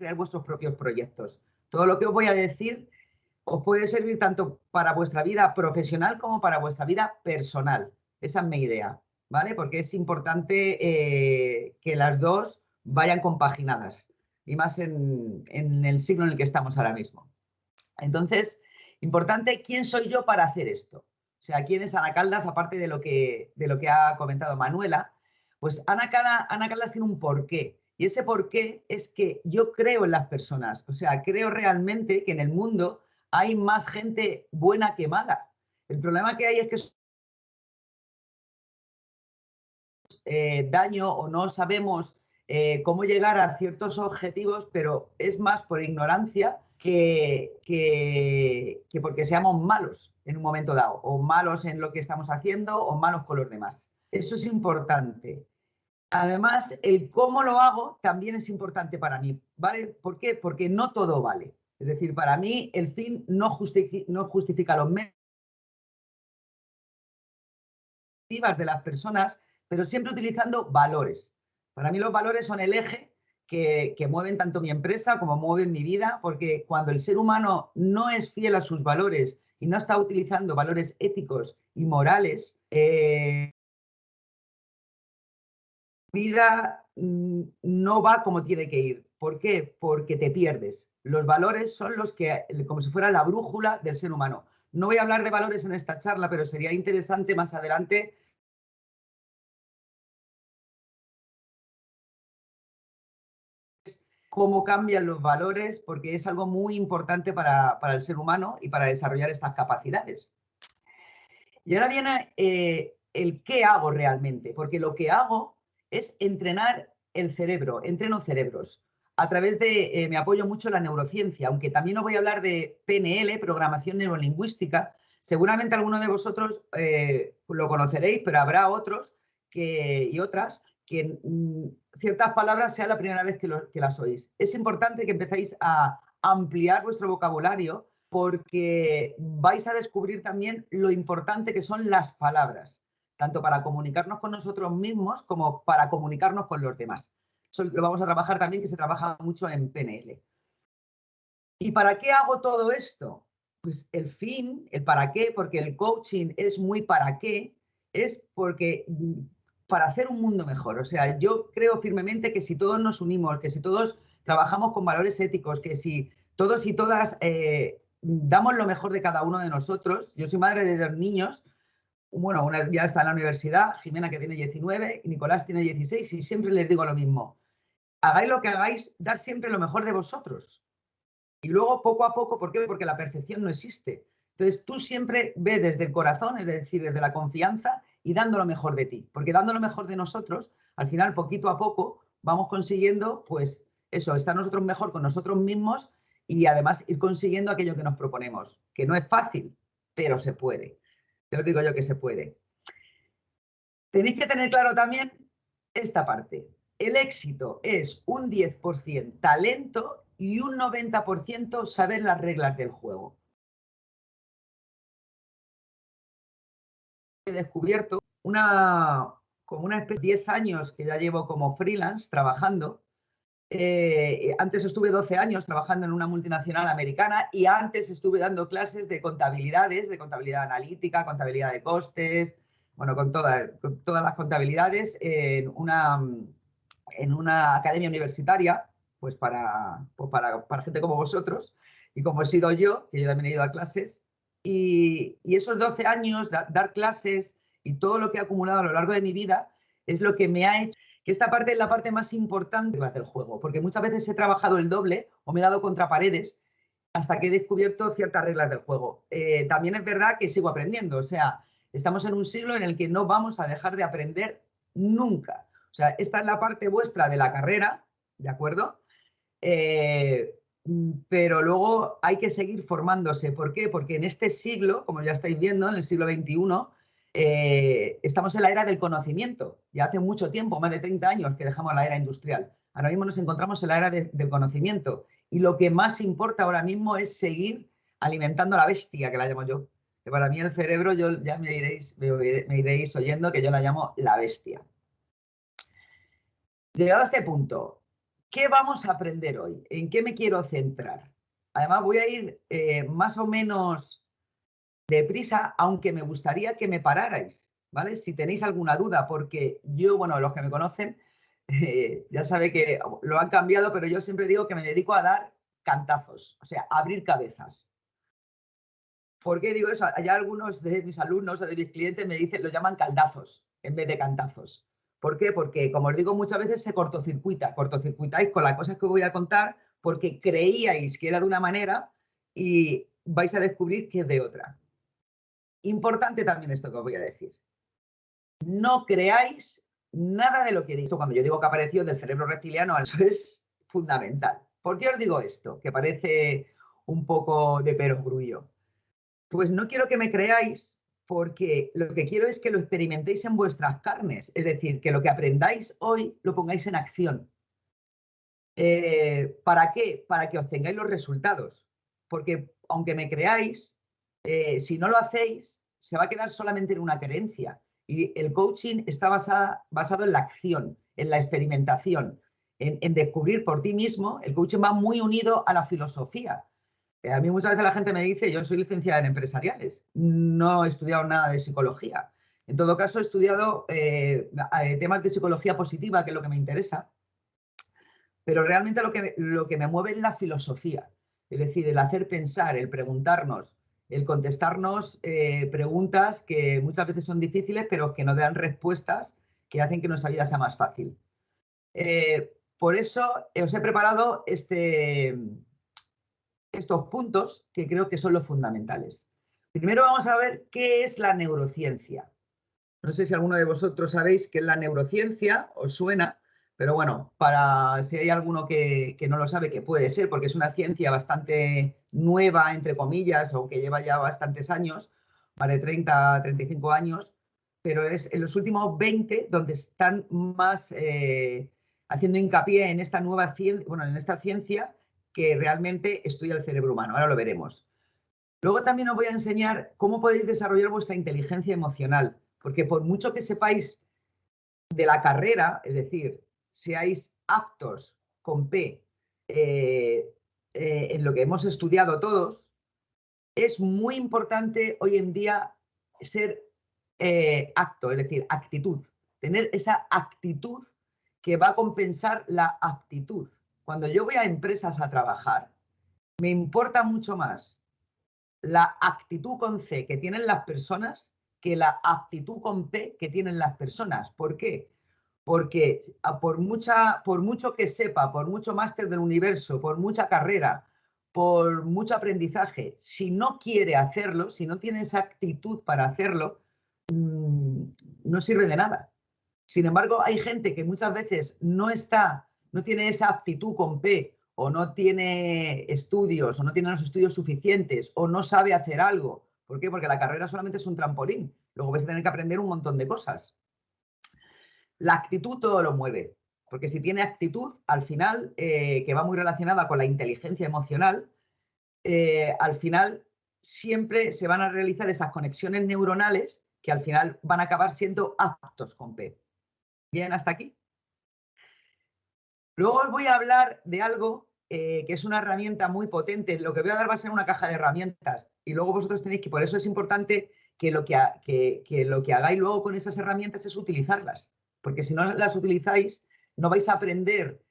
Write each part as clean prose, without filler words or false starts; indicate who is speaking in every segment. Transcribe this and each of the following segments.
Speaker 1: crear vuestros propios proyectos. Todo lo que os voy a decir os puede servir tanto para vuestra vida profesional como para vuestra vida personal. Esa es mi idea, ¿vale? Porque es importante que las dos vayan compaginadas, y más en el siglo en el que estamos ahora mismo. Entonces, importante, ¿quién soy yo para hacer esto? O sea, ¿quién es Ana Caldas, aparte de lo que ha comentado Manuela? Pues Ana Caldas tiene un porqué. Y ese porqué es que yo creo en las personas. O sea, creo realmente que en el mundo hay más gente buena que mala. El problema que hay es que daño o no sabemos cómo llegar a ciertos objetivos, pero es más por ignorancia que porque seamos malos en un momento dado, o malos en lo que estamos haciendo, o malos con los demás. Eso es importante. Además, el cómo lo hago también es importante para mí, ¿vale? ¿Por qué? Porque no todo vale. Es decir, para mí el fin no justifica los medios de las personas, pero siempre utilizando valores. Para mí los valores son el eje que mueven tanto mi empresa como mueven mi vida, porque cuando el ser humano no es fiel a sus valores y no está utilizando valores éticos y morales, vida no va como tiene que ir. ¿Por qué? Porque te pierdes. Los valores son los que, como si fuera la brújula del ser humano. No voy a hablar de valores en esta charla, pero sería interesante más adelante cómo cambian los valores, porque es algo muy importante para el ser humano y para desarrollar estas capacidades. Y ahora viene el qué hago realmente, porque lo que hago es entrenar el cerebro, entreno cerebros. A través de, me apoyo mucho en la neurociencia, aunque también os voy a hablar de PNL, programación neurolingüística. Seguramente alguno de vosotros lo conoceréis, pero habrá otros y otras que ciertas palabras sea la primera vez que las oís. Es importante que empecéis a ampliar vuestro vocabulario, porque vais a descubrir también lo importante que son las palabras, tanto para comunicarnos con nosotros mismos como para comunicarnos con los demás. Eso lo vamos a trabajar también, que se trabaja mucho en PNL. ¿Y para qué hago todo esto? Pues el fin, el para qué, porque el coaching es muy para qué, es porque para hacer un mundo mejor. O sea, yo creo firmemente que si todos nos unimos, que si todos trabajamos con valores éticos, que si todos y todas damos lo mejor de cada uno de nosotros. Yo soy madre de 2 niños, bueno, una ya está en la universidad, Jimena, que tiene 19, y Nicolás tiene 16, y siempre les digo lo mismo: hagáis lo que hagáis, dar siempre lo mejor de vosotros. Y luego, poco a poco, ¿por qué? Porque la perfección no existe. Entonces, tú siempre ve desde el corazón, es decir, desde la confianza, y dando lo mejor de ti. Porque dando lo mejor de nosotros, al final, poquito a poco, vamos consiguiendo, pues, eso, estar nosotros mejor con nosotros mismos, y además ir consiguiendo aquello que nos proponemos. Que no es fácil, pero se puede. Te os digo yo que se puede. Tenéis que tener claro también esta parte. El éxito es un 10% talento y un 90% saber las reglas del juego. He descubierto como una especie de 10 años que ya llevo como freelance trabajando. Antes estuve 12 años trabajando en una multinacional americana, y antes estuve dando clases de contabilidades, de contabilidad analítica, contabilidad de costes, bueno, con todas las contabilidades en una academia universitaria, pues para gente como vosotros y como he sido yo, que yo también he ido a clases. Y esos 12 años, dar clases y todo lo que he acumulado a lo largo de mi vida es lo que me ha hecho que esta parte es la parte más importante del juego, porque muchas veces he trabajado el doble o me he dado contra paredes hasta que he descubierto ciertas reglas del juego. También es verdad que sigo aprendiendo, o sea, estamos en un siglo en el que no vamos a dejar de aprender nunca. O sea, esta es la parte vuestra de la carrera, ¿de acuerdo? Pero luego hay que seguir formándose. ¿Por qué? Porque en este siglo, como ya estáis viendo, en el siglo XXI, estamos en la era del conocimiento. Ya hace mucho tiempo, más de 30 años, que dejamos la era industrial. Ahora mismo nos encontramos en la era del conocimiento. Y lo que más importa ahora mismo es seguir alimentando a la bestia, que la llamo yo. Que para mí el cerebro, ya me iréis oyendo que yo la llamo la bestia. Llegado a este punto, ¿Qué vamos a aprender hoy? ¿En qué me quiero centrar? Además, voy a ir más o menos deprisa, aunque me gustaría que me pararais, ¿vale? Si tenéis alguna duda, porque yo, bueno, los que me conocen, ya sabe que lo han cambiado, pero yo siempre digo que me dedico a dar cantazos, o sea, a abrir cabezas. ¿Por qué digo eso? Hay algunos de mis alumnos o de mis clientes me dicen, lo llaman caldazos en vez de cantazos. ¿Por qué? Porque, como os digo, muchas veces se cortocircuitáis con las cosas que os voy a contar porque creíais que era de una manera y vais a descubrir que es de otra. Importante también esto que os voy a decir. No creáis nada de lo que he dicho. Cuando yo digo que apareció del cerebro reptiliano, eso es fundamental. ¿Por qué os digo esto? Que parece un poco de perogrullo. Pues no quiero que me creáis porque lo que quiero es que lo experimentéis en vuestras carnes. Es decir, que lo que aprendáis hoy lo pongáis en acción. ¿Para qué? Para que obtengáis los resultados. Porque aunque me creáis, si no lo hacéis, se va a quedar solamente en una creencia. Y el coaching está basado en la acción, en la experimentación, en descubrir por ti mismo. El coaching va muy unido a la filosofía. A mí muchas veces la gente me dice, yo soy licenciada en empresariales, no he estudiado nada de psicología. En todo caso, he estudiado temas de psicología positiva, que es lo que me interesa, pero realmente lo que me mueve es la filosofía, es decir, el hacer pensar, el preguntarnos, el contestarnos preguntas que muchas veces son difíciles, pero que nos dan respuestas que hacen que nuestra vida sea más fácil. Por eso os he preparado estos puntos que creo que son los fundamentales. Primero vamos a ver qué es la neurociencia. No sé si alguno de vosotros sabéis qué es la neurociencia, os suena, pero bueno, para si hay alguno que no lo sabe, que puede ser, porque es una ciencia bastante nueva, entre comillas, o que lleva ya bastantes años, más de 30, 35 años, pero es en los últimos 20 donde están más haciendo hincapié en esta nueva ciencia, bueno, en esta ciencia que realmente estudia el cerebro humano. Ahora lo veremos. Luego también os voy a enseñar cómo podéis desarrollar vuestra inteligencia emocional, porque por mucho que sepáis de la carrera, es decir, seáis aptos con P en lo que hemos estudiado todos, es muy importante hoy en día ser acto, es decir, actitud, tener esa actitud que va a compensar la aptitud. Cuando yo voy a empresas a trabajar, me importa mucho más la actitud con C que tienen las personas que la aptitud con P que tienen las personas. ¿Por qué? Porque por mucho que sepa, por mucho máster del universo, por mucha carrera, por mucho aprendizaje, si no quiere hacerlo, si no tiene esa actitud para hacerlo, no sirve de nada. Sin embargo, hay gente que muchas veces no tiene esa aptitud con P, o no tiene estudios, o no tiene los estudios suficientes, o no sabe hacer algo. ¿Por qué? Porque la carrera solamente es un trampolín. Luego vais a tener que aprender un montón de cosas. La actitud todo lo mueve, porque si tiene actitud, al final, que va muy relacionada con la inteligencia emocional, al final siempre se van a realizar esas conexiones neuronales que al final van a acabar siendo aptos con P. ¿Bien hasta aquí? Luego os voy a hablar de algo que es una herramienta muy potente. Lo que voy a dar va a ser una caja de herramientas y luego vosotros tenéis que, por eso es importante que lo que hagáis luego con esas herramientas es utilizarlas, porque si no las utilizáis no vais a aprender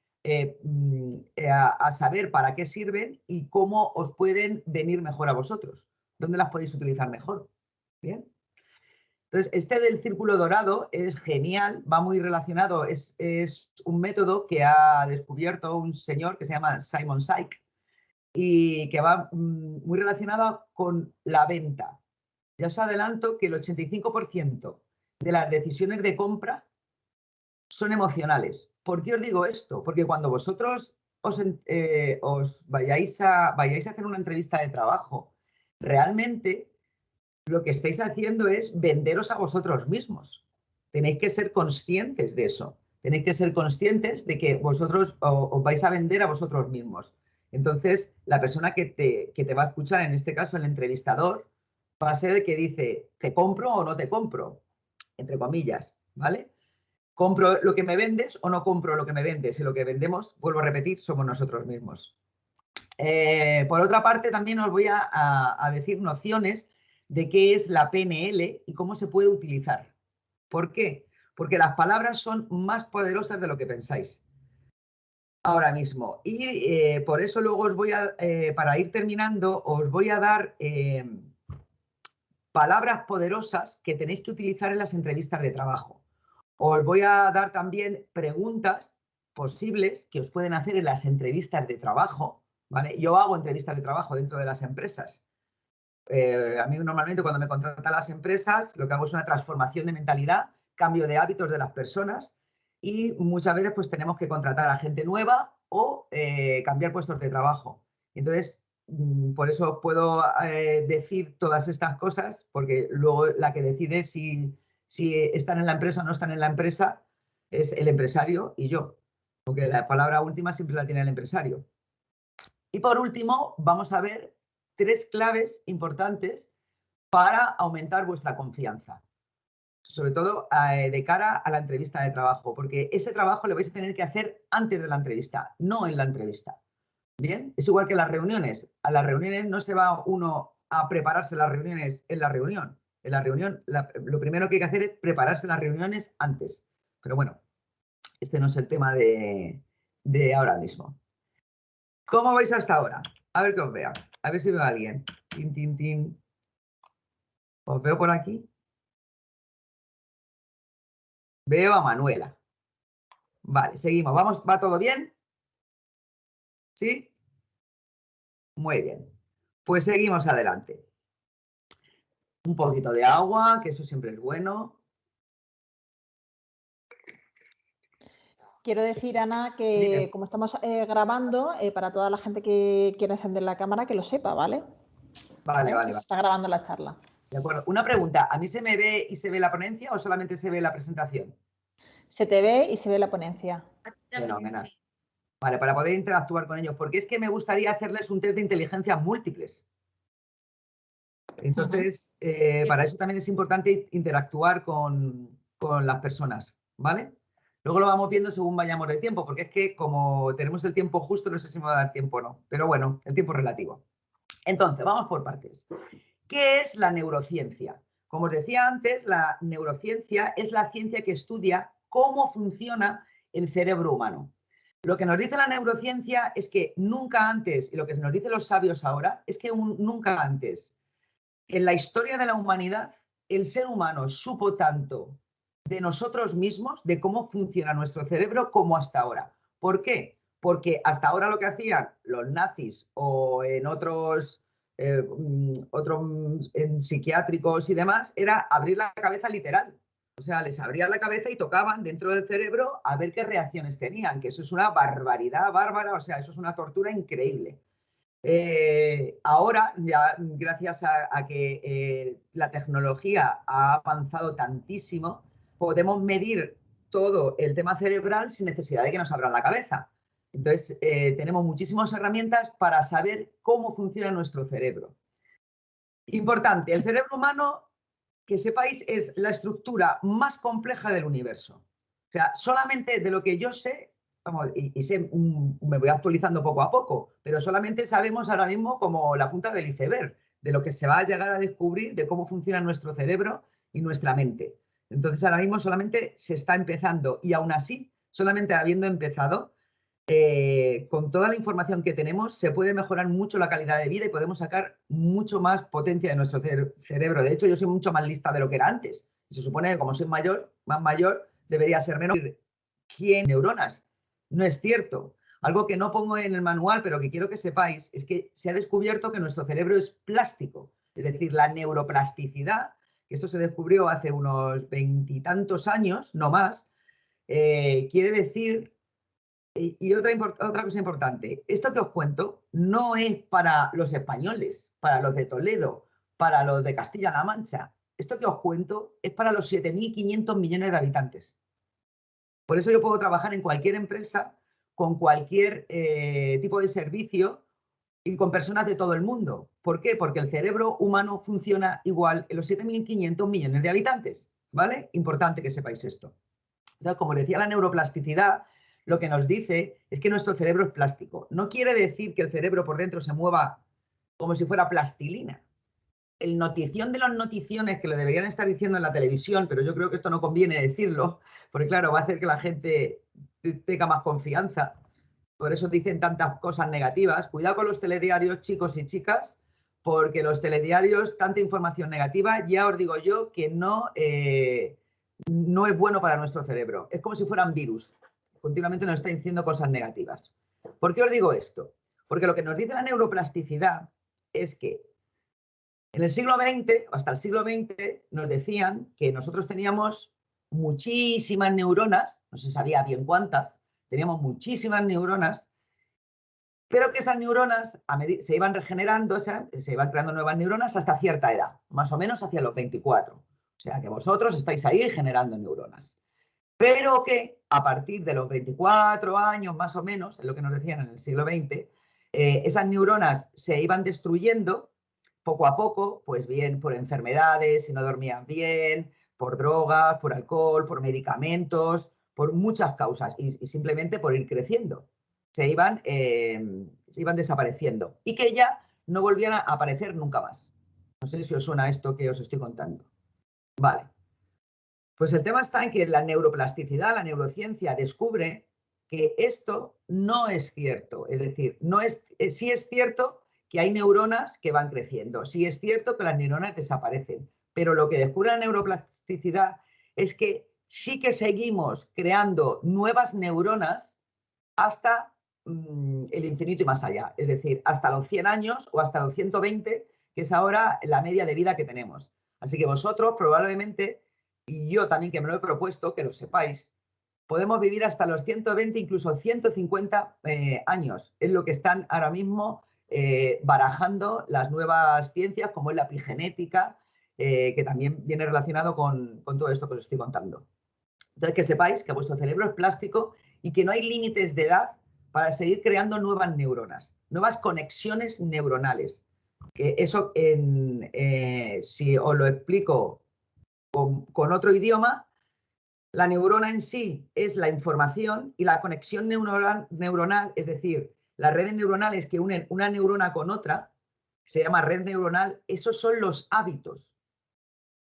Speaker 1: a saber para qué sirven y cómo os pueden venir mejor a vosotros, dónde las podéis utilizar mejor. ¿Bien? Entonces, este del círculo dorado es genial, va muy relacionado, es un método que ha descubierto un señor que se llama Simon Sinek y que va muy relacionado con la venta. Ya os adelanto que el 85% de las decisiones de compra son emocionales. ¿Por qué os digo esto? Porque cuando vosotros os vayáis a hacer una entrevista de trabajo, realmente lo que estáis haciendo es venderos a vosotros mismos. Tenéis que ser conscientes de eso. Tenéis que ser conscientes de que vosotros os vais a vender a vosotros mismos. Entonces, la persona que te va a escuchar, en este caso el entrevistador, va a ser el que dice, ¿te compro o no te compro? Entre comillas, ¿vale? ¿Compro lo que me vendes o no compro lo que me vendes? Y lo que vendemos, vuelvo a repetir, somos nosotros mismos. Por otra parte, también os voy a decir nociones de qué es la PNL y cómo se puede utilizar. ¿Por qué? Porque las palabras son más poderosas de lo que pensáis ahora mismo. Y por eso luego os voy a, para ir terminando, os voy a dar palabras poderosas que tenéis que utilizar en las entrevistas de trabajo. Os voy a dar también preguntas posibles que os pueden hacer en las entrevistas de trabajo, ¿vale? Yo hago entrevistas de trabajo dentro de las empresas. A mí normalmente cuando me contratan las empresas lo que hago es una transformación de mentalidad, cambio de hábitos de las personas y muchas veces pues tenemos que contratar a gente nueva o cambiar puestos de trabajo. Entonces, por eso puedo decir todas estas cosas, porque luego la que decide si están en la empresa o no están en la empresa es el empresario y yo, porque la palabra última siempre la tiene el empresario. Y por último, vamos a ver 3 claves importantes para aumentar vuestra confianza, sobre todo de cara a la entrevista de trabajo, porque ese trabajo lo vais a tener que hacer antes de la entrevista, no en la entrevista. Bien, es igual que las reuniones. A las reuniones no se va uno a prepararse las reuniones en la reunión. En la reunión, lo primero que hay que hacer es prepararse las reuniones antes. Pero bueno, este no es el tema de ahora mismo. ¿Cómo vais hasta ahora? A ver que os vea. A ver si veo a alguien. Tin, tin, tin. ¿Os veo por aquí? Veo a Manuela. Vale, seguimos. ¿Vamos? ¿Va todo bien? ¿Sí? Muy bien. Pues seguimos adelante. Un poquito de agua, que eso siempre es bueno.
Speaker 2: Quiero decir, Ana, que como estamos grabando, para toda la gente que quiere encender la cámara, que lo sepa, ¿vale?
Speaker 1: Vale.
Speaker 2: Se está grabando la charla.
Speaker 1: De acuerdo. Una pregunta. ¿A mí se me ve y se ve la ponencia o solamente se ve la presentación?
Speaker 2: Se te ve y se ve la ponencia.
Speaker 1: Fenomenal. Vale, para poder interactuar con ellos, porque es que me gustaría hacerles un test de inteligencia múltiples. Entonces, para eso también es importante interactuar con las personas, ¿vale? Luego lo vamos viendo según vayamos de tiempo, porque es que como tenemos el tiempo justo, no sé si me va a dar tiempo o no, pero bueno, el tiempo es relativo. Entonces, vamos por partes. ¿Qué es la neurociencia? Como os decía antes, la neurociencia es la ciencia que estudia cómo funciona el cerebro humano. Lo que nos dice la neurociencia es que nunca antes, y lo que nos dicen los sabios ahora, es que nunca antes en la historia de la humanidad, el ser humano supo tanto de nosotros mismos, de cómo funciona nuestro cerebro, como hasta ahora. ¿Por qué? Porque hasta ahora lo que hacían los nazis o en otros en psiquiátricos y demás era abrir la cabeza literal. O sea, les abrían la cabeza y tocaban dentro del cerebro a ver qué reacciones tenían, que eso es una barbaridad bárbara, o sea, eso es una tortura increíble. Ahora, ya gracias a que la tecnología ha avanzado tantísimo, podemos medir todo el tema cerebral sin necesidad de que nos abran la cabeza. Entonces, tenemos muchísimas herramientas para saber cómo funciona nuestro cerebro. Importante, el cerebro humano, que sepáis, es la estructura más compleja del universo. O sea, solamente de lo que yo sé, vamos, y sé, me voy actualizando poco a poco, pero solamente sabemos ahora mismo como la punta del iceberg, de lo que se va a llegar a descubrir de cómo funciona nuestro cerebro y nuestra mente. Entonces, ahora mismo solamente se está empezando y aún así, solamente habiendo empezado, con toda la información que tenemos, se puede mejorar mucho la calidad de vida y podemos sacar mucho más potencia de nuestro cerebro. De hecho, yo soy mucho más lista de lo que era antes. Se supone que como soy mayor, más mayor, debería ser menos. ¿Quién neuronas? No es cierto. Algo que no pongo en el manual, pero que quiero que sepáis, es que se ha descubierto que nuestro cerebro es plástico. Es decir, la neuroplasticidad, que esto se descubrió hace unos 20 y tantos años, no más, quiere decir. Y otra cosa importante, esto que os cuento no es para los españoles, para los de Toledo, para los de Castilla-La Mancha. Esto que os cuento es para los 7.500 millones de habitantes. Por eso yo puedo trabajar en cualquier empresa, con cualquier tipo de servicio y con personas de todo el mundo. ¿Por qué? Porque el cerebro humano funciona igual en los 7.500 millones de habitantes. ¿Vale? Importante que sepáis esto. Entonces, como decía, la neuroplasticidad lo que nos dice es que nuestro cerebro es plástico. No quiere decir que el cerebro por dentro se mueva como si fuera plastilina. El notición de las noticiones que lo deberían estar diciendo en la televisión, pero yo creo que esto no conviene decirlo, porque claro, va a hacer que la gente tenga más confianza. Por eso dicen tantas cosas negativas. Cuidado con los telediarios, chicos y chicas, porque los telediarios, tanta información negativa, ya os digo yo que no es bueno para nuestro cerebro. Es como si fueran virus. Continuamente nos está diciendo cosas negativas. ¿Por qué os digo esto? Porque lo que nos dice la neuroplasticidad es que en el siglo XX, hasta el siglo XX, nos decían que nosotros teníamos muchísimas neuronas, no se sabía bien cuántas, teníamos muchísimas neuronas, pero que esas neuronas se iban regenerando, se iban creando nuevas neuronas hasta cierta edad, más o menos hacia los 24. O sea que vosotros estáis ahí generando neuronas. Pero que a partir de los 24 años, más o menos, es lo que nos decían en el siglo XX, esas neuronas se iban destruyendo poco a poco, pues bien por enfermedades, si no dormían bien, por drogas, por alcohol, por medicamentos, por muchas causas y simplemente por ir creciendo. Se iban desapareciendo y que ya no volvían a aparecer nunca más. No sé si os suena esto que os estoy contando. Vale. Pues el tema está en que la neuroplasticidad, la neurociencia, descubre que esto no es cierto. Es decir, sí es cierto que hay neuronas que van creciendo, sí es cierto que las neuronas desaparecen, pero lo que descubre la neuroplasticidad es que sí que seguimos creando nuevas neuronas hasta el infinito y más allá. Es decir, hasta los 100 años o hasta los 120, que es ahora la media de vida que tenemos. Así que vosotros probablemente, y yo también que me lo he propuesto, que lo sepáis, podemos vivir hasta los 120, incluso 150 años. Es lo que están ahora mismo barajando las nuevas ciencias, como es la epigenética, que también viene relacionado con todo esto que os estoy contando. Entonces, que sepáis que vuestro cerebro es plástico y que no hay límites de edad para seguir creando nuevas neuronas, nuevas conexiones neuronales. Que eso, si os lo explico con otro idioma, la neurona en sí es la información y la conexión neuronal, es decir, las redes neuronales que unen una neurona con otra, se llama red neuronal, esos son los hábitos.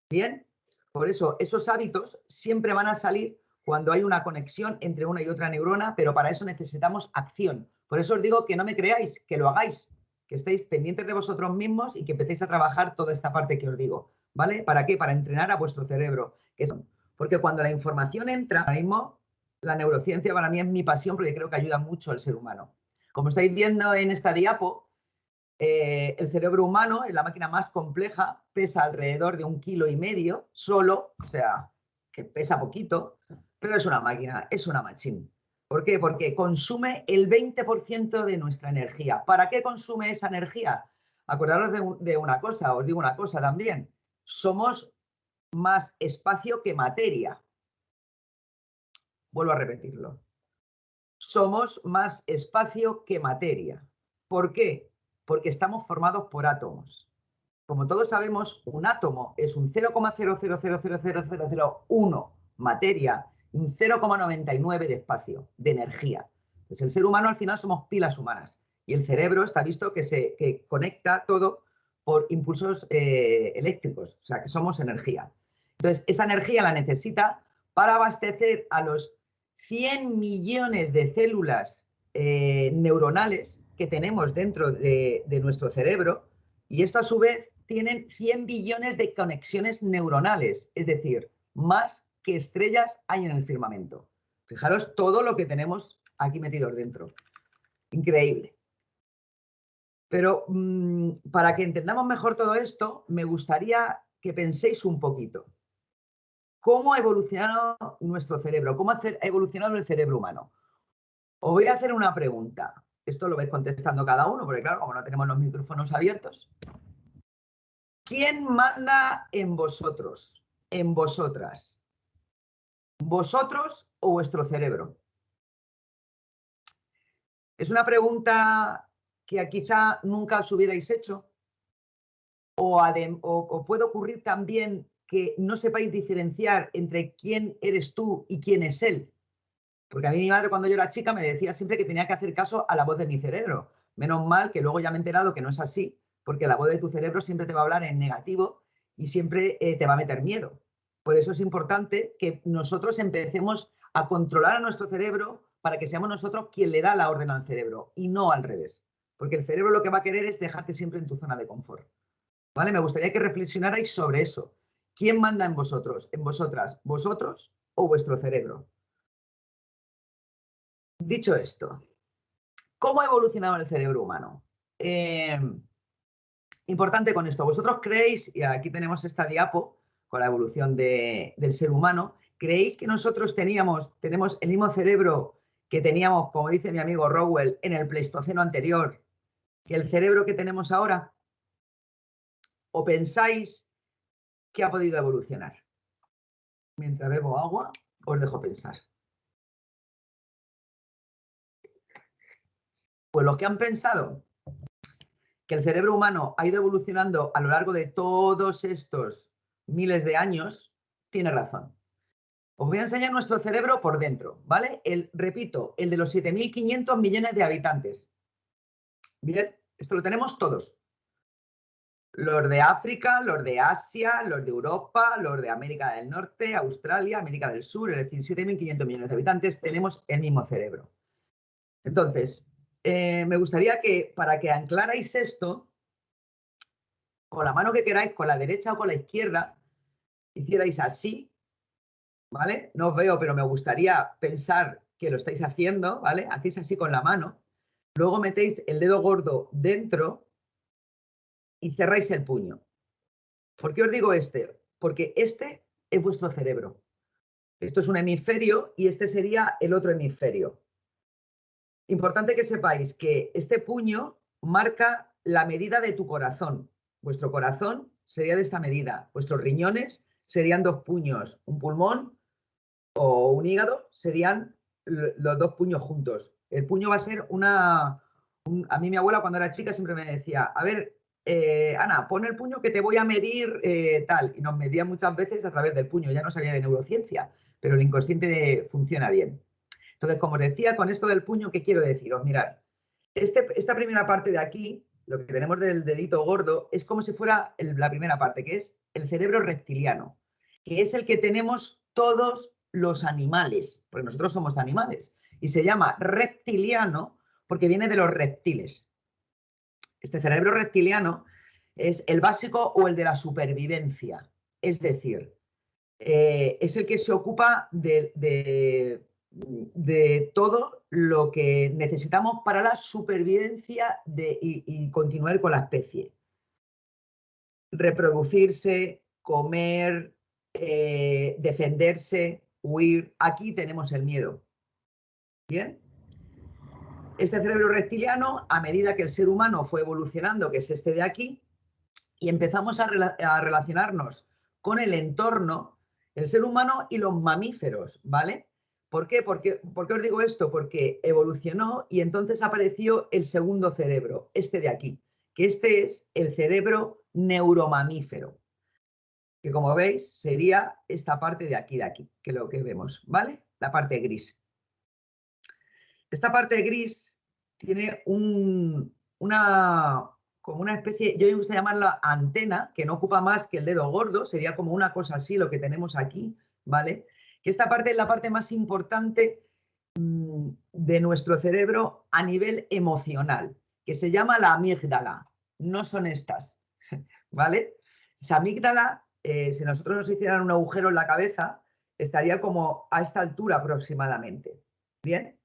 Speaker 1: ¿Bien? Por eso, esos hábitos siempre van a salir cuando hay una conexión entre una y otra neurona, pero para eso necesitamos acción. Por eso os digo que no me creáis, que lo hagáis, que estéis pendientes de vosotros mismos y que empecéis a trabajar toda esta parte que os digo. ¿Vale? ¿Para qué? Para entrenar a vuestro cerebro. Porque cuando la información entra, ahora mismo la neurociencia para mí es mi pasión porque creo que ayuda mucho al ser humano. Como estáis viendo en esta diapo, el cerebro humano es la máquina más compleja, pesa alrededor de 1,5 kilos solo, o sea, que pesa poquito, pero es una máquina, es una machín. ¿Por qué? Porque consume el 20% de nuestra energía. ¿Para qué consume esa energía? Acordaros de una cosa, os digo una cosa también. Somos más espacio que materia. Vuelvo a repetirlo. Somos más espacio que materia. ¿Por qué? Porque estamos formados por átomos. Como todos sabemos, un átomo es un 0,0000001 materia y un 0,99 de espacio, de energía. Pues el ser humano al final somos pilas humanas y el cerebro está visto que conecta todo por impulsos eléctricos, o sea que somos energía. Entonces, esa energía la necesita para abastecer a los 100 millones de células neuronales que tenemos dentro de nuestro cerebro, y esto a su vez tienen 100 billones de conexiones neuronales, es decir, más que estrellas hay en el firmamento. Fijaros todo lo que tenemos aquí metidos dentro. Increíble. Pero para que entendamos mejor todo esto, me gustaría que penséis un poquito. ¿Cómo ha evolucionado nuestro cerebro? ¿Cómo ha evolucionado el cerebro humano? Os voy a hacer una pregunta. Esto lo vais contestando cada uno, porque claro, como no tenemos los micrófonos abiertos. ¿Quién manda en vosotros? En vosotras. ¿Vosotros o vuestro cerebro? Es una pregunta que quizá nunca os hubierais hecho. O puede ocurrir también que no sepáis diferenciar entre quién eres tú y quién es él. Porque a mí mi madre cuando yo era chica me decía siempre que tenía que hacer caso a la voz de mi cerebro. Menos mal que luego ya me he enterado que no es así, porque la voz de tu cerebro siempre te va a hablar en negativo y siempre te va a meter miedo. Por eso es importante que nosotros empecemos a controlar a nuestro cerebro para que seamos nosotros quien le da la orden al cerebro y no al revés. Porque el cerebro lo que va a querer es dejarte siempre en tu zona de confort. ¿Vale? Me gustaría que reflexionarais sobre eso. ¿Quién manda en vosotros, en vosotras, vosotros o vuestro cerebro? Dicho esto, ¿cómo ha evolucionado el cerebro humano? Importante con esto, vosotros creéis, y aquí tenemos esta diapo con la evolución del ser humano, ¿creéis que nosotros tenemos el mismo cerebro que teníamos, como dice mi amigo Rowell, en el Pleistoceno anterior, que el cerebro que tenemos ahora? ¿O pensáis que ha podido evolucionar? Mientras bebo agua, os dejo pensar. Pues los que han pensado que el cerebro humano ha ido evolucionando a lo largo de todos estos miles de años, tiene razón. Os voy a enseñar nuestro cerebro por dentro, ¿vale? Repito, el de los 7.500 millones de habitantes. Bien, esto lo tenemos todos. Los de África, los de Asia, los de Europa, los de América del Norte, Australia, América del Sur, es decir, 7.500 millones de habitantes, tenemos el mismo cerebro. Entonces, me gustaría que, para que anclarais esto, con la mano que queráis, con la derecha o con la izquierda, hicierais así, ¿vale? No os veo, pero me gustaría pensar que lo estáis haciendo, ¿vale? Hacéis así con la mano, luego metéis el dedo gordo dentro y cerráis el puño. ¿Por qué os digo este? Porque este es vuestro cerebro. Esto es un hemisferio y este sería el otro hemisferio. Importante que sepáis que este puño marca la medida de tu corazón. Vuestro corazón sería de esta medida. Vuestros riñones serían 2 puños. Un pulmón o un hígado serían los 2 puños juntos. El puño va a ser a mí mi abuela cuando era chica siempre me decía, a ver, Ana, pon el puño que te voy a medir tal. Y nos medía muchas veces a través del puño. Ya no sabía de neurociencia, pero el inconsciente funciona bien. Entonces, como os decía, con esto del puño, ¿qué quiero deciros? Mirad, esta primera parte de aquí, lo que tenemos del dedito gordo, es como si fuera la primera parte, que es el cerebro reptiliano, que es el que tenemos todos los animales, porque nosotros somos animales, y se llama reptiliano porque viene de los reptiles. Este cerebro reptiliano es el básico o el de la supervivencia, es decir, es el que se ocupa de todo lo que necesitamos para la supervivencia y continuar con la especie. Reproducirse, comer, defenderse, huir. Aquí tenemos el miedo. ¿Bien? Este cerebro reptiliano, a medida que el ser humano fue evolucionando, que es este de aquí, y empezamos a relacionarnos con el entorno, el ser humano y los mamíferos, ¿vale? ¿Por qué? ¿Por qué os digo esto? Porque evolucionó y entonces apareció el segundo cerebro, este de aquí, que este es el cerebro neuromamífero, que como veis sería esta parte de aquí, que es lo que vemos, ¿vale? La parte gris. Esta parte gris tiene como una especie, yo me gusta llamarla antena, que no ocupa más que el dedo gordo, sería como una cosa así lo que tenemos aquí, ¿vale? Que esta parte es la parte más importante de nuestro cerebro a nivel emocional, que se llama la amígdala. No son estas, ¿vale? Esa amígdala, si nosotros nos hicieran un agujero en la cabeza, estaría como a esta altura aproximadamente, ¿bien?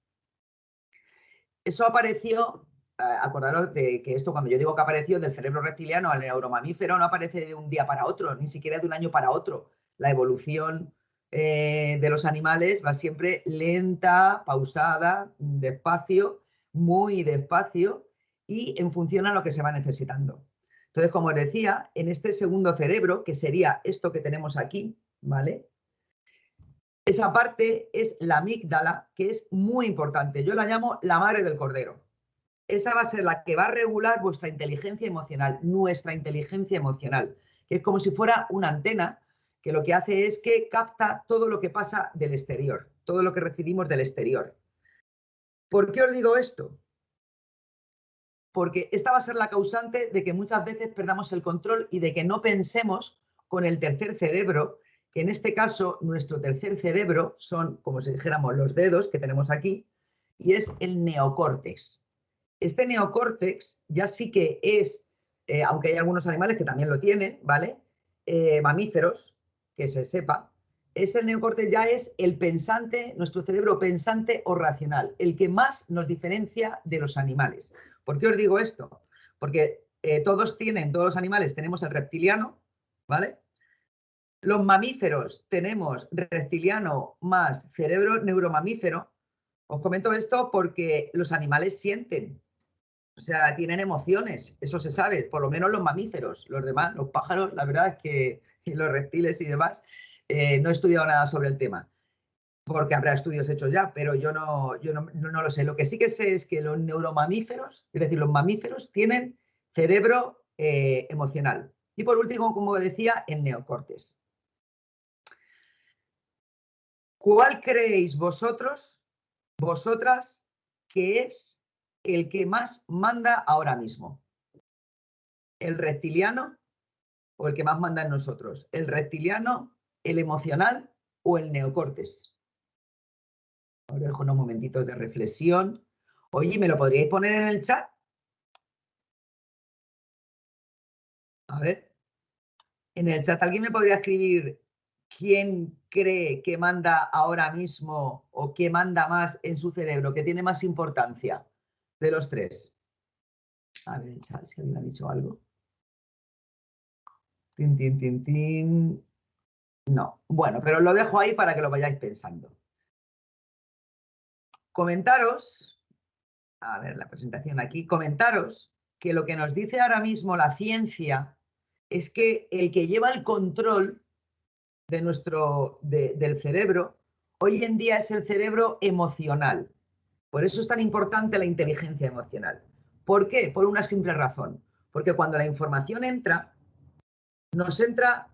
Speaker 1: Eso apareció, acordaros de que esto cuando yo digo que apareció del cerebro reptiliano al neuromamífero no aparece de un día para otro, ni siquiera de un año para otro. La evolución de los animales va siempre lenta, pausada, despacio, muy despacio y en función a lo que se va necesitando. Entonces, como os decía, en este segundo cerebro, que sería esto que tenemos aquí, ¿vale? Esa parte es la amígdala, que es muy importante. Yo la llamo la madre del cordero. Esa va a ser la que va a regular vuestra inteligencia emocional, nuestra inteligencia emocional, que es como si fuera una antena que lo que hace es que capta todo lo que pasa del exterior, todo lo que recibimos del exterior. ¿Por qué os digo esto? Porque esta va a ser la causante de que muchas veces perdamos el control y de que no pensemos con el tercer cerebro, que en este caso nuestro tercer cerebro son, como si dijéramos, los dedos que tenemos aquí, y es el neocórtex. Este neocórtex ya sí que es, aunque hay algunos animales que también lo tienen, ¿vale? Mamíferos, que se sepa, el neocórtex ya es el pensante, nuestro cerebro pensante o racional, el que más nos diferencia de los animales. ¿Por qué os digo esto? Porque todos los animales tenemos el reptiliano, ¿vale? Los mamíferos tenemos reptiliano más cerebro neuromamífero. Os comento esto porque los animales sienten, o sea, tienen emociones, eso se sabe, por lo menos los mamíferos. Los demás, los pájaros, la verdad es que y los reptiles y demás, no he estudiado nada sobre el tema, porque habrá estudios hechos ya, pero yo no lo sé. Lo que sí que sé es que los neuromamíferos, es decir, los mamíferos, tienen cerebro emocional. Y por último, como decía, el neocórtex. ¿Cuál creéis vosotras, que es el que más manda ahora mismo? ¿El reptiliano o el que más manda en nosotros? ¿El reptiliano, el emocional o el neocórtex? Os dejo unos momentitos de reflexión. Oye, ¿me lo podríais poner en el chat? A ver. En el chat, ¿alguien me podría escribir quién cree que manda ahora mismo o que manda más en su cerebro, que tiene más importancia de los tres? A ver, el chat, si alguien ha dicho algo. Tin, tin, tin, tin. No. Bueno, pero lo dejo ahí para que lo vayáis pensando. Comentaros, a ver la presentación aquí, comentaros que lo que nos dice ahora mismo la ciencia es que el que lleva el control del cerebro hoy en día es el cerebro emocional. Por eso es tan importante la inteligencia emocional. ¿Por qué? Por una simple razón. Porque cuando la información entra, nos entra,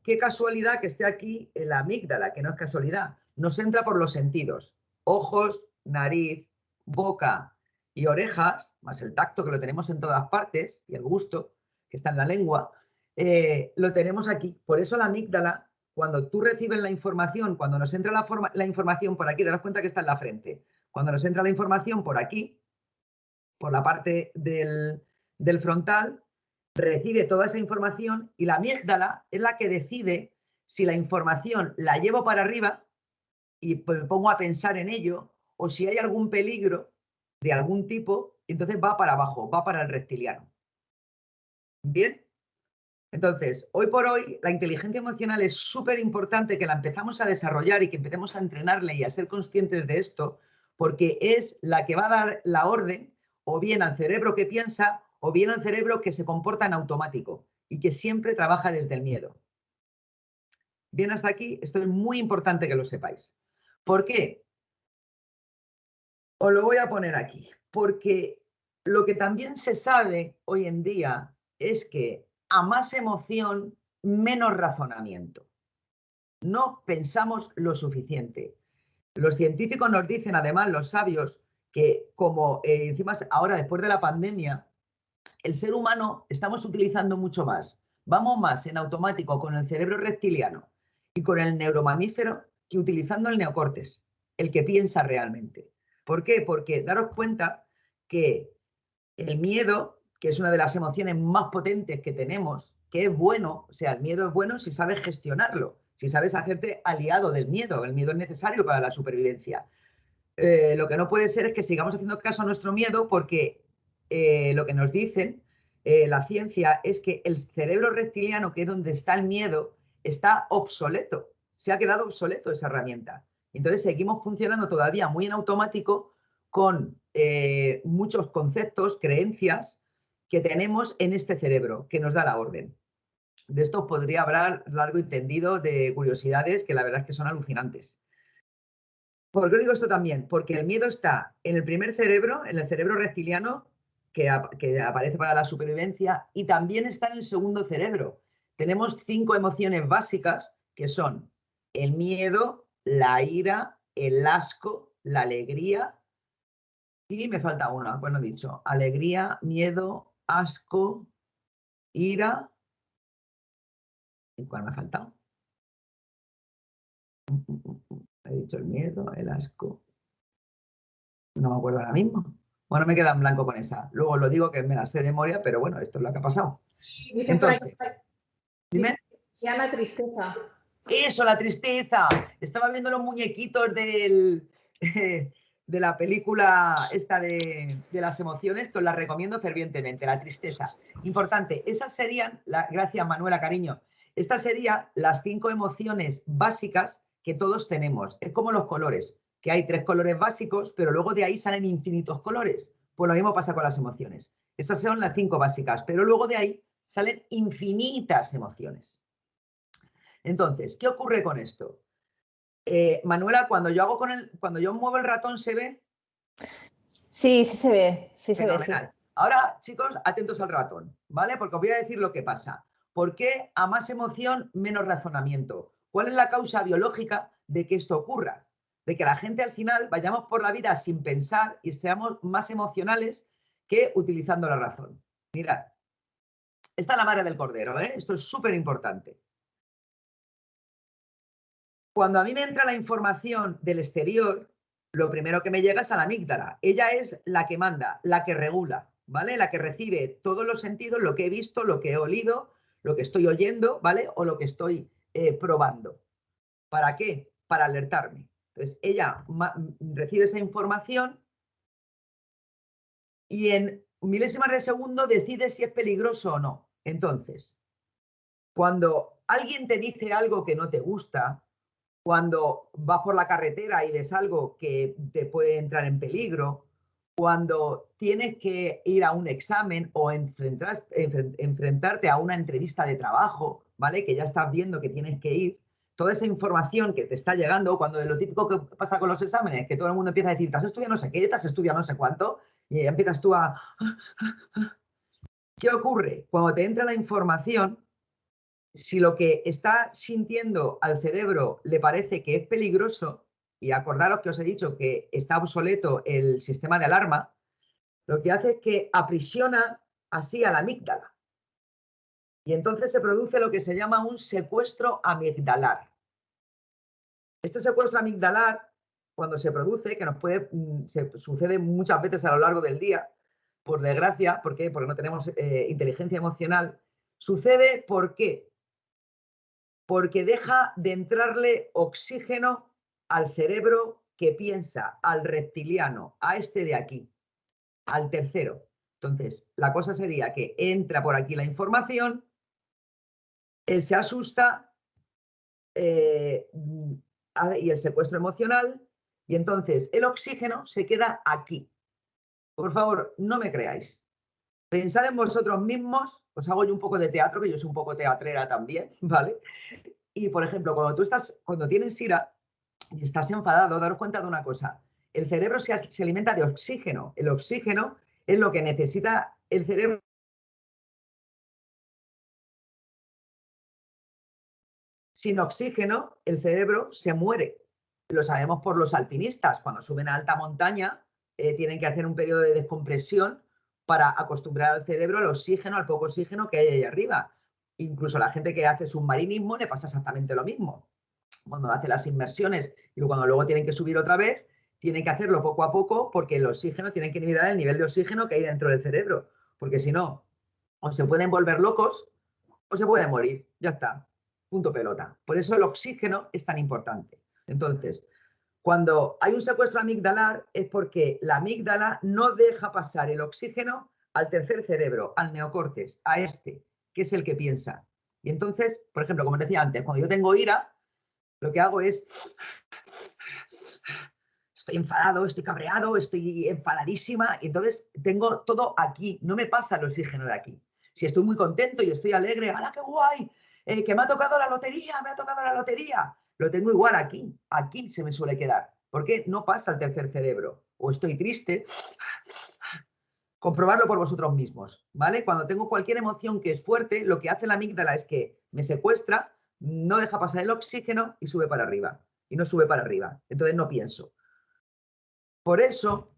Speaker 1: qué casualidad que esté aquí en la amígdala, que no es casualidad, nos entra por los sentidos, ojos, nariz, boca y orejas, más el tacto que lo tenemos en todas partes, y el gusto que está en la lengua, lo tenemos aquí. Por eso la amígdala, cuando tú recibes la información, cuando nos entra la información por aquí, daros cuenta que está en la frente, cuando nos entra la información por aquí, por la parte del frontal, recibe toda esa información y la amígdala es la que decide si la información la llevo para arriba y me pongo a pensar en ello, o si hay algún peligro de algún tipo, entonces va para abajo, va para el reptiliano. ¿Bien? Entonces, hoy por hoy, la inteligencia emocional es súper importante que la empezamos a desarrollar y que empecemos a entrenarla y a ser conscientes de esto, porque es la que va a dar la orden o bien al cerebro que piensa o bien al cerebro que se comporta en automático y que siempre trabaja desde el miedo. Bien, hasta aquí, esto es muy importante que lo sepáis. ¿Por qué? Os lo voy a poner aquí. Porque lo que también se sabe hoy en día es que a más emoción, menos razonamiento. No pensamos lo suficiente. Los científicos nos dicen, además, los sabios, que como encima ahora después de la pandemia, el ser humano estamos utilizando mucho más. Vamos más en automático con el cerebro reptiliano y con el neuromamífero que utilizando el neocórtex, el que piensa realmente. ¿Por qué? Porque daros cuenta que el miedo, que es una de las emociones más potentes que tenemos, que es bueno, o sea, el miedo es bueno si sabes gestionarlo, si sabes hacerte aliado del miedo. El miedo es necesario para la supervivencia. Lo que no puede ser es que sigamos haciendo caso a nuestro miedo porque lo que nos dicen la ciencia es que el cerebro reptiliano, que es donde está el miedo, está obsoleto. Se ha quedado obsoleto esa herramienta. Entonces seguimos funcionando todavía muy en automático con muchos conceptos, creencias que tenemos en este cerebro que nos da la orden. De esto podría hablar largo y tendido de curiosidades que la verdad es que son alucinantes. ¿Por qué digo esto también? Porque el miedo está en el primer cerebro, en el cerebro reptiliano, que aparece para la supervivencia, y también está en el segundo cerebro. Tenemos 5 emociones básicas que son el miedo, la ira, el asco, la alegría y me falta una, bueno, he dicho, alegría, miedo, asco, ira. ¿Y cuál me ha faltado? He dicho el miedo, el asco. No me acuerdo ahora mismo. Bueno, me queda en blanco con esa. Luego lo digo que me la sé de memoria, pero bueno, esto es lo que ha pasado. Entonces, dime.
Speaker 2: Se llama tristeza.
Speaker 1: Eso, la tristeza. Estaba viendo los muñequitos de la película esta de las emociones, que os la recomiendo fervientemente, la tristeza. Importante, esas serían, gracias Manuela, cariño, estas serían las 5 emociones básicas que todos tenemos. Es como los colores, que hay 3 colores básicos, pero luego de ahí salen infinitos colores. Pues lo mismo pasa con las emociones. Estas son las 5 básicas, pero luego de ahí salen infinitas emociones. Entonces, ¿qué ocurre con esto? Manuela, cuando yo muevo el ratón, ¿se ve?
Speaker 2: Sí, sí se ve, sí se ve, sí.
Speaker 1: Fenomenal. Ahora, chicos, atentos al ratón, ¿vale? Porque os voy a decir lo que pasa. ¿Por qué a más emoción, menos razonamiento? ¿Cuál es la causa biológica de que esto ocurra? De que la gente al final vayamos por la vida sin pensar y seamos más emocionales que utilizando la razón. Mirad, esta es la madre del cordero, ¿eh? Esto es súper importante. Cuando a mí me entra la información del exterior, lo primero que me llega es a la amígdala. Ella es la que manda, la que regula, ¿vale? La que recibe todos los sentidos, lo que he visto, lo que he olido, lo que estoy oyendo, ¿vale? O lo que estoy probando. ¿Para qué? Para alertarme. Entonces, ella recibe esa información y en milésimas de segundo decide si es peligroso o no. Entonces, cuando alguien te dice algo que no te gusta, cuando vas por la carretera y ves algo que te puede entrar en peligro, cuando tienes que ir a un examen o enfrentarte a una entrevista de trabajo, ¿vale? Que ya estás viendo que tienes que ir, toda esa información que te está llegando, cuando lo típico que pasa con los exámenes, que todo el mundo empieza a decir, te has estudiado no sé qué, te has estudiado no sé cuánto, y empiezas tú a... ¿Qué ocurre? Cuando te entra la información, si lo que está sintiendo al cerebro le parece que es peligroso, y acordaros que os he dicho que está obsoleto el sistema de alarma, lo que hace es que aprisiona así a la amígdala. Y entonces se produce lo que se llama un secuestro amigdalar. Este secuestro amigdalar, cuando se produce, que sucede muchas veces a lo largo del día, por desgracia, ¿por qué? Porque no tenemos inteligencia emocional, sucede ¿por qué? Porque deja de entrarle oxígeno al cerebro que piensa, al reptiliano, a este de aquí, al tercero. Entonces, la cosa sería que entra por aquí la información, él se asusta y el secuestro emocional, y entonces el oxígeno se queda aquí. Por favor, no me creáis. Pensad en vosotros mismos, os hago yo un poco de teatro, que yo soy un poco teatrera también, ¿vale? Y, por ejemplo, cuando tienes ira y estás enfadado, daros cuenta de una cosa. El cerebro se alimenta de oxígeno. El oxígeno es lo que necesita el cerebro. Sin oxígeno, el cerebro se muere. Lo sabemos por los alpinistas. Cuando suben a alta montaña, tienen que hacer un periodo de descompresión para acostumbrar al cerebro al oxígeno, al poco oxígeno que hay ahí arriba. Incluso a la gente que hace submarinismo le pasa exactamente lo mismo. Cuando hace las inmersiones y cuando luego tienen que subir otra vez, tienen que hacerlo poco a poco porque el oxígeno, tienen que mirar el nivel de oxígeno que hay dentro del cerebro. Porque si no, o se pueden volver locos o se pueden morir. Ya está. Punto pelota. Por eso el oxígeno es tan importante. Entonces, cuando hay un secuestro amigdalar es porque la amígdala no deja pasar el oxígeno al tercer cerebro, al neocortes, a este, que es el que piensa. Y entonces, por ejemplo, como decía antes, cuando yo tengo ira, lo que hago es, estoy enfadado, estoy cabreado, estoy enfadadísima, y entonces tengo todo aquí, no me pasa el oxígeno de aquí. Si estoy muy contento y estoy alegre, ¡hala, qué guay! Que me ha tocado la lotería, me ha tocado la lotería. Lo tengo igual aquí se me suele quedar, porque no pasa al tercer cerebro. O estoy triste, comprobarlo por vosotros mismos, ¿vale? Cuando tengo cualquier emoción que es fuerte, lo que hace la amígdala es que me secuestra no deja pasar el oxígeno y sube para arriba. Y no sube para arriba. Entonces no pienso. Por eso,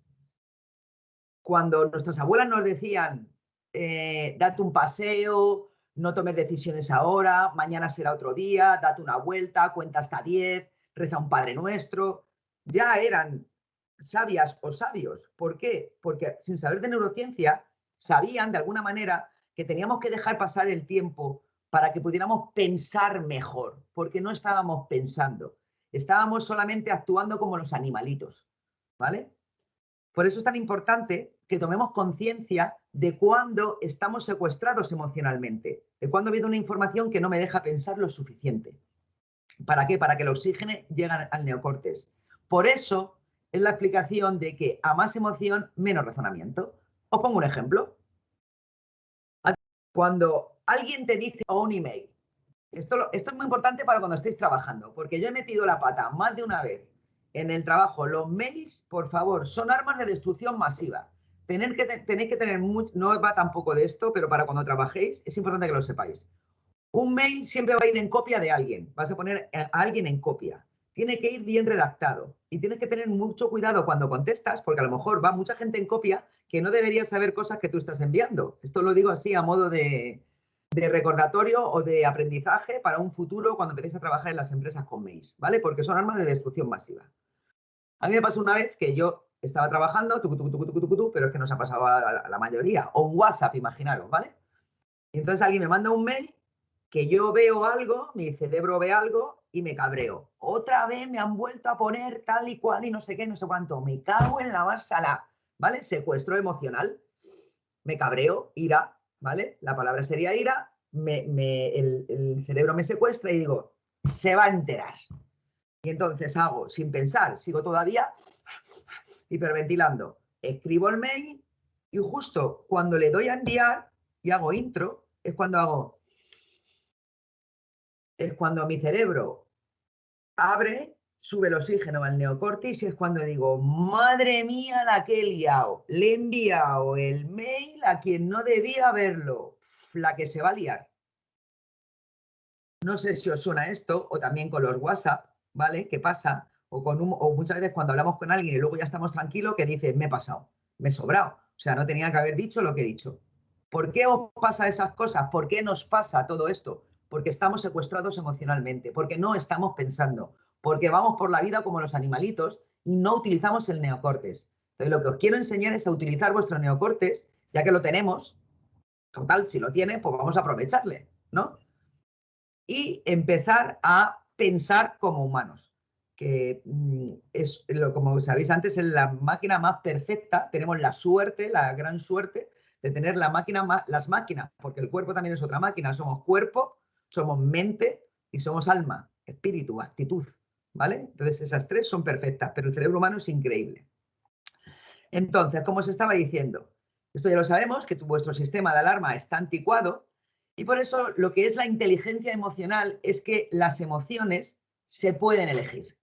Speaker 1: cuando nuestras abuelas nos decían, date un paseo, no tomes decisiones ahora, mañana será otro día, date una vuelta, cuenta hasta 10, reza un Padre Nuestro, ya eran sabias o sabios. ¿Por qué? Porque sin saber de neurociencia, sabían de alguna manera que teníamos que dejar pasar el tiempo para que pudiéramos pensar mejor, porque no estábamos pensando, estábamos solamente actuando como los animalitos, ¿vale? Por eso es tan importante que tomemos conciencia de cuándo estamos secuestrados emocionalmente, de cuándo ha habido una información que no me deja pensar lo suficiente. ¿Para qué? Para que el oxígeno llegue al neocórtex. Por eso es la explicación de que a más emoción, menos razonamiento. Os pongo un ejemplo. Cuando alguien te dice o un email, esto es muy importante para cuando estéis trabajando, porque yo he metido la pata más de una vez en el trabajo. Los mails, por favor, son armas de destrucción masiva. Tenéis que tener mucho, no va tampoco de esto, pero para cuando trabajéis es importante que lo sepáis. Un mail siempre va a ir en copia de alguien. Vas a poner a alguien en copia. Tiene que ir bien redactado. Y tienes que tener mucho cuidado cuando contestas, porque a lo mejor va mucha gente en copia que no debería saber cosas que tú estás enviando. Esto lo digo así a modo de recordatorio o de aprendizaje para un futuro cuando empecéis a trabajar en las empresas con mails, ¿vale? Porque son armas de destrucción masiva. A mí me pasó una vez que yo estaba trabajando, pero es que nos ha pasado a la mayoría, o un WhatsApp, imaginaros, ¿vale? Y entonces alguien me manda un mail que yo veo algo, mi cerebro ve algo y me cabreo. Otra vez me han vuelto a poner tal y cual y no sé qué, no sé cuánto. Me cago en la masala, ¿vale? Secuestro emocional. Me cabreo, ira, ¿vale? La palabra sería ira. El cerebro me secuestra y digo, se va a enterar. Y entonces hago, sin pensar, sigo todavía hiperventilando. Escribo el mail y justo cuando le doy a enviar y hago intro, es cuando mi cerebro abre, sube el oxígeno al neocórtex y es cuando digo, madre mía la que he liado, le he enviado el mail a quien no debía verlo, la que se va a liar. No sé si os suena esto, o también con los WhatsApp, ¿vale? ¿Qué pasa? O muchas veces cuando hablamos con alguien y luego ya estamos tranquilos, que dices, me he pasado, me he sobrado. O sea, no tenía que haber dicho lo que he dicho. ¿Por qué os pasa esas cosas? ¿Por qué nos pasa todo esto? Porque estamos secuestrados emocionalmente, porque no estamos pensando, porque vamos por la vida como los animalitos y no utilizamos el neocórtex. Entonces, lo que os quiero enseñar es a utilizar vuestro neocórtex, ya que lo tenemos. Total, si lo tiene, pues vamos a aprovecharle, ¿no? Y empezar a pensar como humanos, que es, como sabéis antes, es la máquina más perfecta. Tenemos la suerte, la gran suerte de tener las máquinas, porque el cuerpo también es otra máquina. Somos cuerpo, somos mente y somos alma, espíritu, actitud, ¿vale? Entonces esas tres son perfectas, pero el cerebro humano es increíble. Entonces, como os estaba diciendo, esto ya lo sabemos, que vuestro sistema de alarma está anticuado. Y por eso lo que es la inteligencia emocional es que las emociones se pueden elegir.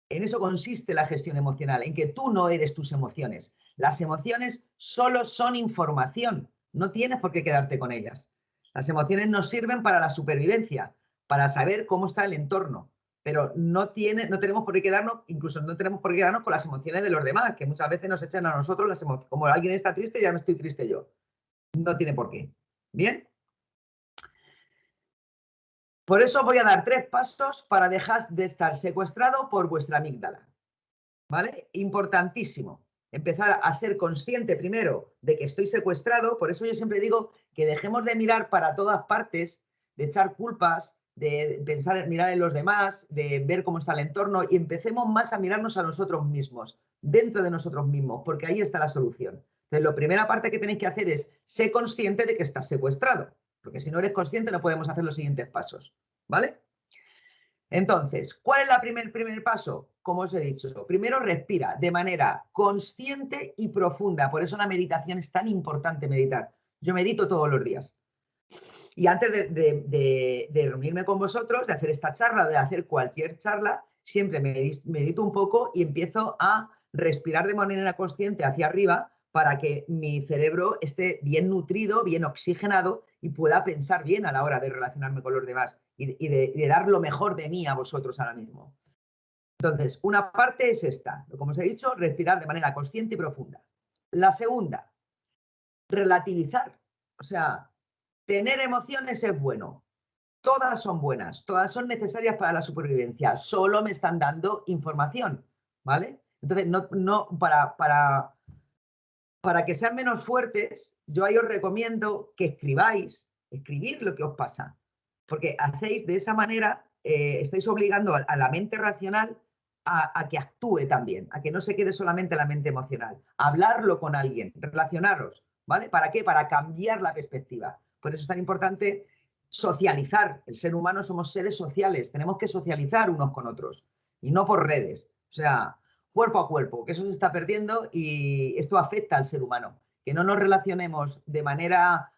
Speaker 1: En eso consiste la gestión emocional, en que tú no eres tus emociones. Las emociones solo son información, no tienes por qué quedarte con ellas. Las emociones nos sirven para la supervivencia, para saber cómo está el entorno, pero no tenemos por qué quedarnos, incluso no tenemos por qué quedarnos con las emociones de los demás, que muchas veces nos echan a nosotros las emociones. Como alguien está triste, ya me estoy triste yo. No tiene por qué. ¿Bien? Por eso voy a dar 3 pasos para dejar de estar secuestrado por vuestra amígdala. ¿Vale? Importantísimo. Empezar a ser consciente primero de que estoy secuestrado. Por eso yo siempre digo que dejemos de mirar para todas partes, de echar culpas, de pensar, mirar en los demás, de ver cómo está el entorno y empecemos más a mirarnos a nosotros mismos, dentro de nosotros mismos, porque ahí está la solución. Entonces, la primera parte que tenéis que hacer es ser consciente de que estás secuestrado, porque si no eres consciente no podemos hacer los siguientes pasos, ¿vale? Entonces, ¿cuál es el primer paso? Como os he dicho, primero respira de manera consciente y profunda. Por eso la meditación es tan importante meditar. Yo medito todos los días. Y antes de reunirme con vosotros, de hacer esta charla, de hacer cualquier charla, siempre medito un poco y empiezo a respirar de manera consciente hacia arriba para que mi cerebro esté bien nutrido, bien oxigenado y pueda pensar bien a la hora de relacionarme con los demás y de dar lo mejor de mí a vosotros ahora mismo. Entonces, una parte es esta, como os he dicho, respirar de manera consciente y profunda. La segunda, relativizar. O sea, tener emociones es bueno. Todas son buenas, todas son necesarias para la supervivencia. Solo me están dando información, ¿vale? Entonces, para que sean menos fuertes, yo ahí os recomiendo que escribir lo que os pasa. Porque hacéis de esa manera, estáis obligando a la mente racional a que actúe también, a que no se quede solamente la mente emocional. Hablarlo con alguien, relacionaros, ¿vale? ¿Para qué? Para cambiar la perspectiva. Por eso es tan importante socializar. El ser humano somos seres sociales, tenemos que socializar unos con otros y no por redes. O sea, cuerpo a cuerpo, que eso se está perdiendo y esto afecta al ser humano. Que no nos relacionemos de manera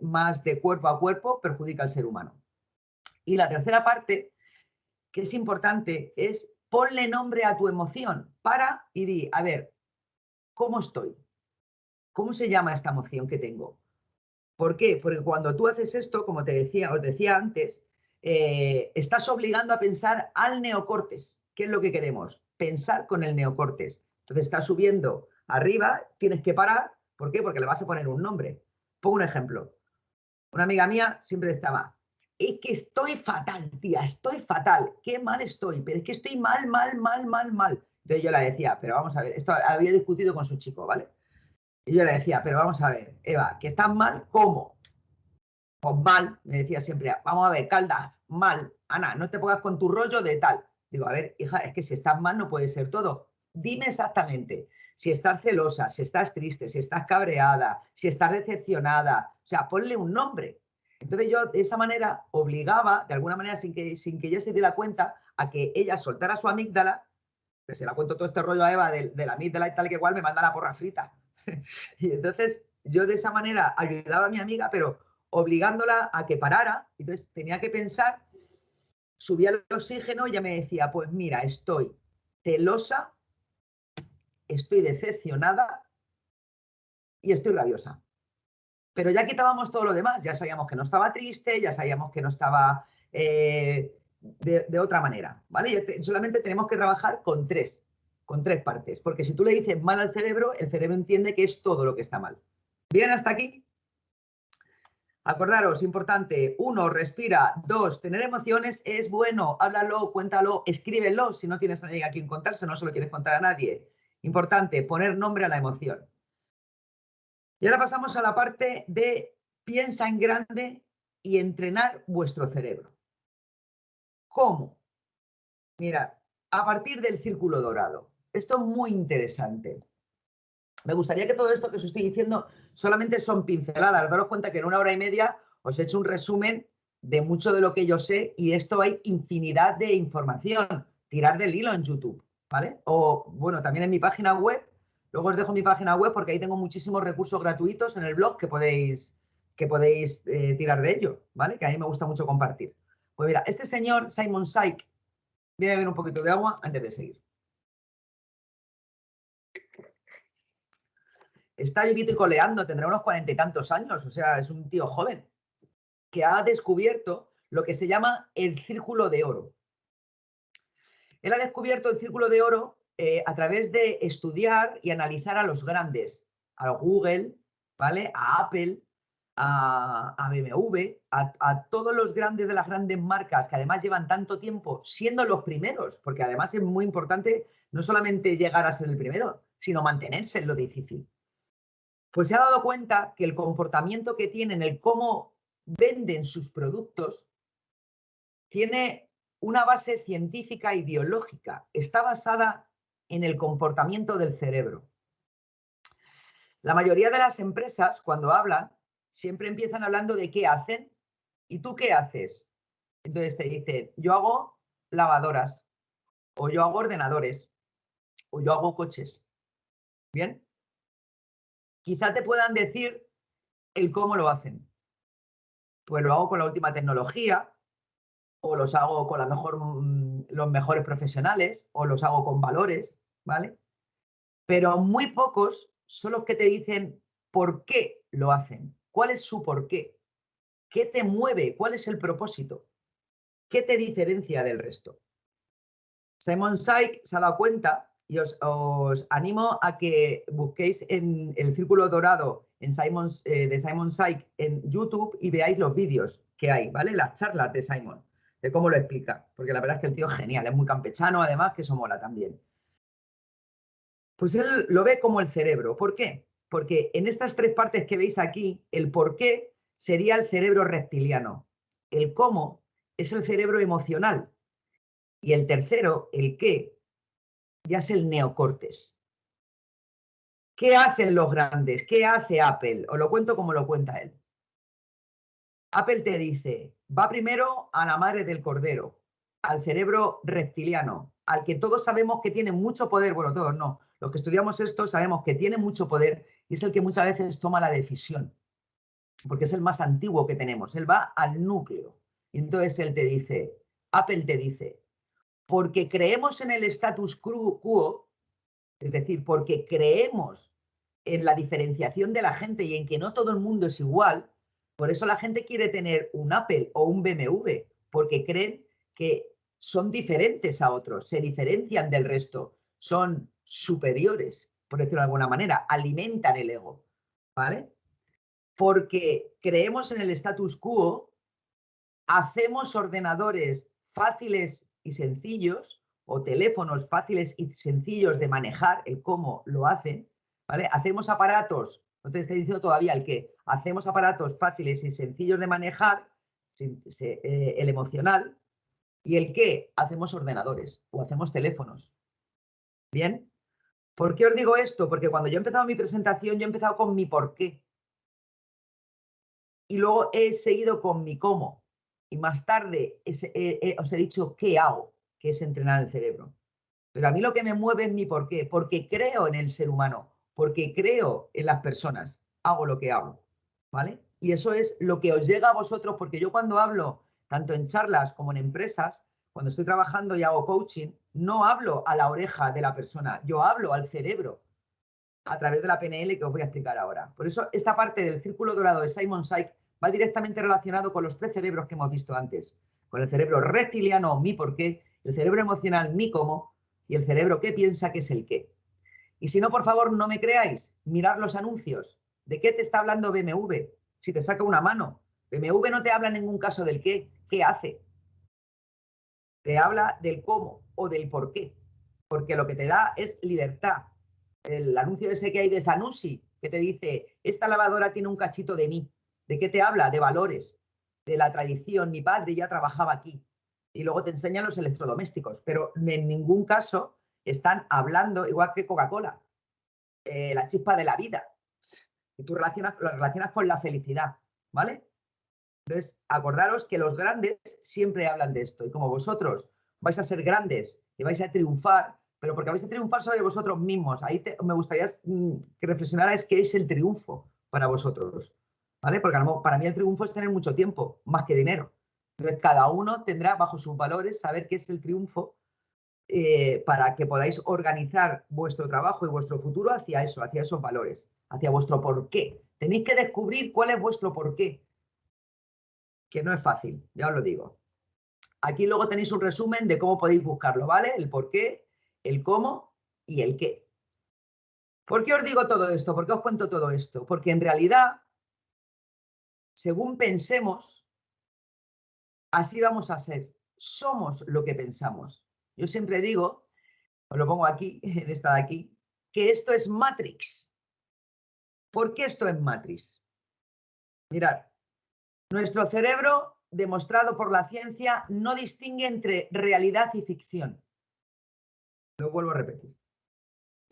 Speaker 1: más de cuerpo a cuerpo perjudica al ser humano. Y la tercera parte, que es importante, es ponle nombre a tu emoción. Para y di, a ver, ¿cómo estoy? ¿Cómo se llama esta emoción que tengo? ¿Por qué? Porque cuando tú haces esto, como os decía antes, estás obligando a pensar al neocortes. ¿Qué es lo que queremos? Pensar con el neocortes. Entonces estás subiendo arriba, tienes que parar. ¿Por qué? Porque le vas a poner un nombre. Pongo un ejemplo. Una amiga mía siempre estaba, es que estoy fatal, tía, estoy fatal. Qué mal estoy, pero es que estoy mal, mal, mal, mal, mal. Entonces yo le decía, pero vamos a ver, esto había discutido con su chico, ¿vale? Y yo le decía, pero vamos a ver, Eva, que estás mal, ¿cómo? Pues mal, me decía siempre, vamos a ver, Calda, mal, Ana, no te pongas con tu rollo de tal. Digo, a ver, hija, es que si estás mal no puede ser todo. Dime exactamente si estás celosa, si estás triste, si estás cabreada, si estás decepcionada. O sea, ponle un nombre. Entonces yo de esa manera obligaba, de alguna manera sin que ella se diera cuenta, a que ella soltara su amígdala, que se la cuento todo este rollo a Eva de la amígdala y tal, que igual me manda la porra frita. Y entonces yo de esa manera ayudaba a mi amiga, pero obligándola a que parara. Entonces tenía que pensar, subía el oxígeno y ella me decía, pues mira, estoy celosa, estoy decepcionada y estoy rabiosa. Pero ya quitábamos todo lo demás, ya sabíamos que no estaba triste, ya sabíamos que no estaba de otra manera, ¿vale? Solamente tenemos que trabajar con tres partes, porque si tú le dices mal al cerebro, el cerebro entiende que es todo lo que está mal. ¿Bien hasta aquí? Acordaros, importante, 1, respira, 2, tener emociones es bueno, háblalo, cuéntalo, escríbelo si no tienes a nadie a quien contarse, no se lo quieres contar a nadie. Importante, poner nombre a la emoción. Y ahora pasamos a la parte de piensa en grande y entrenar vuestro cerebro. ¿Cómo? Mira, a partir del círculo dorado. Esto es muy interesante. Me gustaría que todo esto que os estoy diciendo solamente son pinceladas. Daros cuenta que en 1 hora y media os he hecho un resumen de mucho de lo que yo sé y esto hay infinidad de información. Tirar del hilo en YouTube, ¿vale? O, bueno, también en mi página web. Luego os dejo mi página web porque ahí tengo muchísimos recursos gratuitos en el blog que podéis tirar de ello, ¿vale? Que a mí me gusta mucho compartir. Pues mira, este señor, Simon Sinek, voy a beber un poquito de agua antes de seguir. Está vivito y coleando, tendrá unos 40 y tantos años, o sea, es un tío joven que ha descubierto lo que se llama el círculo de oro. Él ha descubierto el círculo de oro a través de estudiar y analizar a los grandes, a Google, ¿vale? A Apple, a BMW, a todos los grandes de las grandes marcas que además llevan tanto tiempo siendo los primeros, porque además es muy importante no solamente llegar a ser el primero, sino mantenerse en lo difícil. Pues se ha dado cuenta que el comportamiento que tienen, el cómo venden sus productos, tiene una base científica y biológica. Está basada en el comportamiento del cerebro. La mayoría de las empresas, cuando hablan, siempre empiezan hablando de qué hacen. ¿Y tú qué haces? Entonces te dicen, yo hago lavadoras, o yo hago ordenadores, o yo hago coches. ¿Bien? Quizá te puedan decir el cómo lo hacen. Pues lo hago con la última tecnología, o los hago con los mejores profesionales, o los hago con valores, ¿vale? Pero muy pocos son los que te dicen por qué lo hacen, cuál es su porqué, qué te mueve, cuál es el propósito, qué te diferencia del resto. Simon Sinek se ha dado cuenta y os animo a que busquéis en el Círculo Dorado de Simon Sinek en YouTube y veáis los vídeos que hay, ¿vale? Las charlas de Simon, de cómo lo explica, porque la verdad es que el tío es genial, es muy campechano además, que eso mola también. Pues él lo ve como el cerebro. ¿Por qué? Porque en estas tres partes que veis aquí, el por qué sería el cerebro reptiliano, el cómo es el cerebro emocional y el tercero, el qué, ya es el neocortes. ¿Qué hacen los grandes? ¿Qué hace Apple? Os lo cuento como lo cuenta él. Apple te dice, va primero a la madre del cordero, al cerebro reptiliano, al que todos sabemos que tiene mucho poder, bueno, todos no, los que estudiamos esto sabemos que tiene mucho poder y es el que muchas veces toma la decisión, porque es el más antiguo que tenemos, él va al núcleo. Y entonces él te dice, Apple te dice, porque creemos en el status quo, es decir, porque creemos en la diferenciación de la gente y en que no todo el mundo es igual, por eso la gente quiere tener un Apple o un BMW, porque creen que son diferentes a otros, se diferencian del resto, son superiores, por decirlo de alguna manera, alimentan el ego, ¿vale? Porque creemos en el status quo, hacemos ordenadores fáciles y sencillos o teléfonos fáciles y sencillos de manejar, el cómo lo hacen, ¿vale? Hacemos aparatos, no te estoy diciendo todavía el qué, hacemos aparatos fáciles y sencillos de manejar, el emocional, y el qué, hacemos ordenadores o hacemos teléfonos. ¿Bien? ¿Por qué os digo esto? Porque cuando yo he empezado mi presentación, yo he empezado con mi por qué. Y luego he seguido con mi cómo. Y más tarde os he dicho qué hago, que es entrenar el cerebro. Pero a mí lo que me mueve es mi por qué, porque creo en el ser humano, porque creo en las personas, hago lo que hago, ¿vale? Y eso es lo que os llega a vosotros, porque yo cuando hablo, tanto en charlas como en empresas, cuando estoy trabajando y hago coaching, no hablo a la oreja de la persona, yo hablo al cerebro a través de la PNL que os voy a explicar ahora. Por eso esta parte del círculo dorado de Simon Sinek va directamente relacionado con los tres cerebros que hemos visto antes, con el cerebro reptiliano, mi por qué, el cerebro emocional, mi cómo, y el cerebro que piensa, que es el qué. Y si no, por favor, no me creáis, mirad los anuncios. ¿De qué te está hablando BMW? Si te saca una mano. BMW no te habla en ningún caso del qué hace. Te habla del cómo o del por qué. Porque lo que te da es libertad. El anuncio ese que hay de Zanussi, que te dice, esta lavadora tiene un cachito de mí. ¿De qué te habla? De valores, de la tradición. Mi padre ya trabajaba aquí. Y luego te enseñan los electrodomésticos. Pero en ningún caso están hablando, igual que Coca-Cola, la chispa de la vida. Y tú lo relacionas con la felicidad, ¿vale? Entonces, acordaros que los grandes siempre hablan de esto. Y como vosotros vais a ser grandes y vais a triunfar, pero porque vais a triunfar sobre vosotros mismos, ahí me gustaría que reflexionarais qué es el triunfo para vosotros, ¿vale? Porque para mí el triunfo es tener mucho tiempo, más que dinero. Entonces, cada uno tendrá bajo sus valores saber qué es el triunfo para que podáis organizar vuestro trabajo y vuestro futuro hacia eso, hacia esos valores, hacia vuestro porqué. Tenéis que descubrir cuál es vuestro porqué, que no es fácil, ya os lo digo. Aquí luego tenéis un resumen de cómo podéis buscarlo, ¿vale? El por qué, el cómo y el qué. ¿Por qué os digo todo esto? ¿Por qué os cuento todo esto? Porque en realidad, según pensemos, así vamos a ser. Somos lo que pensamos. Yo siempre digo, os lo pongo aquí, en esta de aquí, que esto es Matrix. ¿Por qué esto es Matrix? Mirad, nuestro cerebro, demostrado por la ciencia, no distingue entre realidad y ficción. Lo vuelvo a repetir.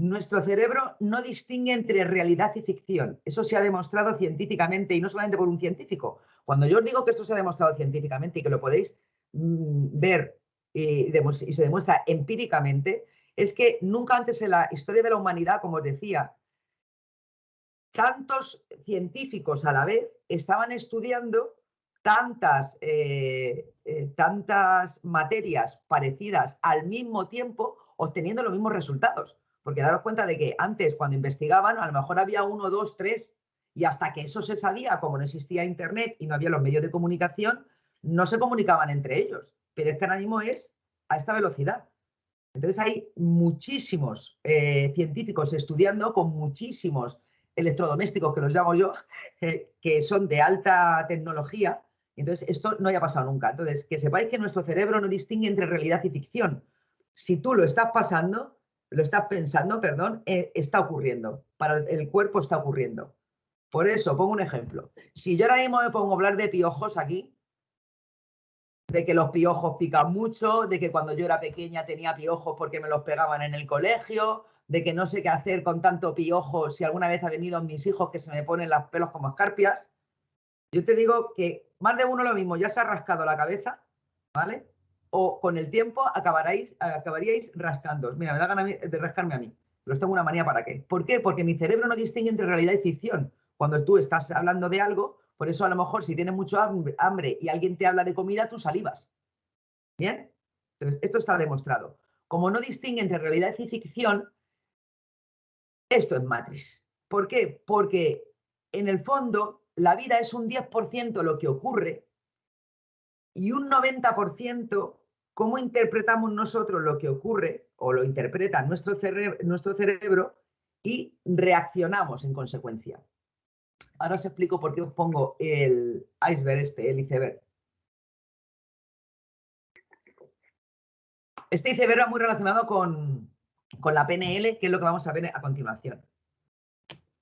Speaker 1: Nuestro cerebro no distingue entre realidad y ficción. Eso se ha demostrado científicamente y no solamente por un científico. Cuando yo os digo que esto se ha demostrado científicamente y que lo podéis ver y se demuestra empíricamente, es que nunca antes en la historia de la humanidad, como os decía, tantos científicos a la vez estaban estudiando tantas materias parecidas al mismo tiempo, obteniendo los mismos resultados. Porque daros cuenta de que antes, cuando investigaban, a lo mejor había 1, 2, 3, y hasta que eso se sabía, como no existía Internet y no había los medios de comunicación, no se comunicaban entre ellos. Pero es que ahora mismo es a esta velocidad. Entonces hay muchísimos científicos estudiando con muchísimos electrodomésticos, que los llamo yo, que son de alta tecnología. Entonces esto no haya pasado nunca. Entonces, que sepáis que nuestro cerebro no distingue entre realidad y ficción. Si tú lo estás pasando, lo estás pensando, perdón, está ocurriendo. Para el cuerpo está ocurriendo. Por eso, pongo un ejemplo. Si yo ahora mismo me pongo a hablar de piojos aquí, de que los piojos pican mucho, de que cuando yo era pequeña tenía piojos porque me los pegaban en el colegio, de que no sé qué hacer con tanto piojo si alguna vez ha venido mis hijos que se me ponen los pelos como escarpias. Yo te digo que más de uno lo mismo, ya se ha rascado la cabeza, ¿vale? O con el tiempo acabaríais rascándoos. Mira, me da ganas de rascarme a mí. Pero tengo una manía para qué. ¿Por qué? Porque mi cerebro no distingue entre realidad y ficción. Cuando tú estás hablando de algo, por eso a lo mejor si tienes mucho hambre y alguien te habla de comida, tú salivas. ¿Bien? Entonces, esto está demostrado. Como no distingue entre realidad y ficción, esto es Matrix. ¿Por qué? Porque en el fondo la vida es un 10% lo que ocurre y un 90% cómo interpretamos nosotros lo que ocurre o lo interpreta nuestro cerebro y reaccionamos en consecuencia. Ahora os explico por qué os pongo el iceberg el iceberg. Este iceberg va muy relacionado con la PNL, que es lo que vamos a ver a continuación.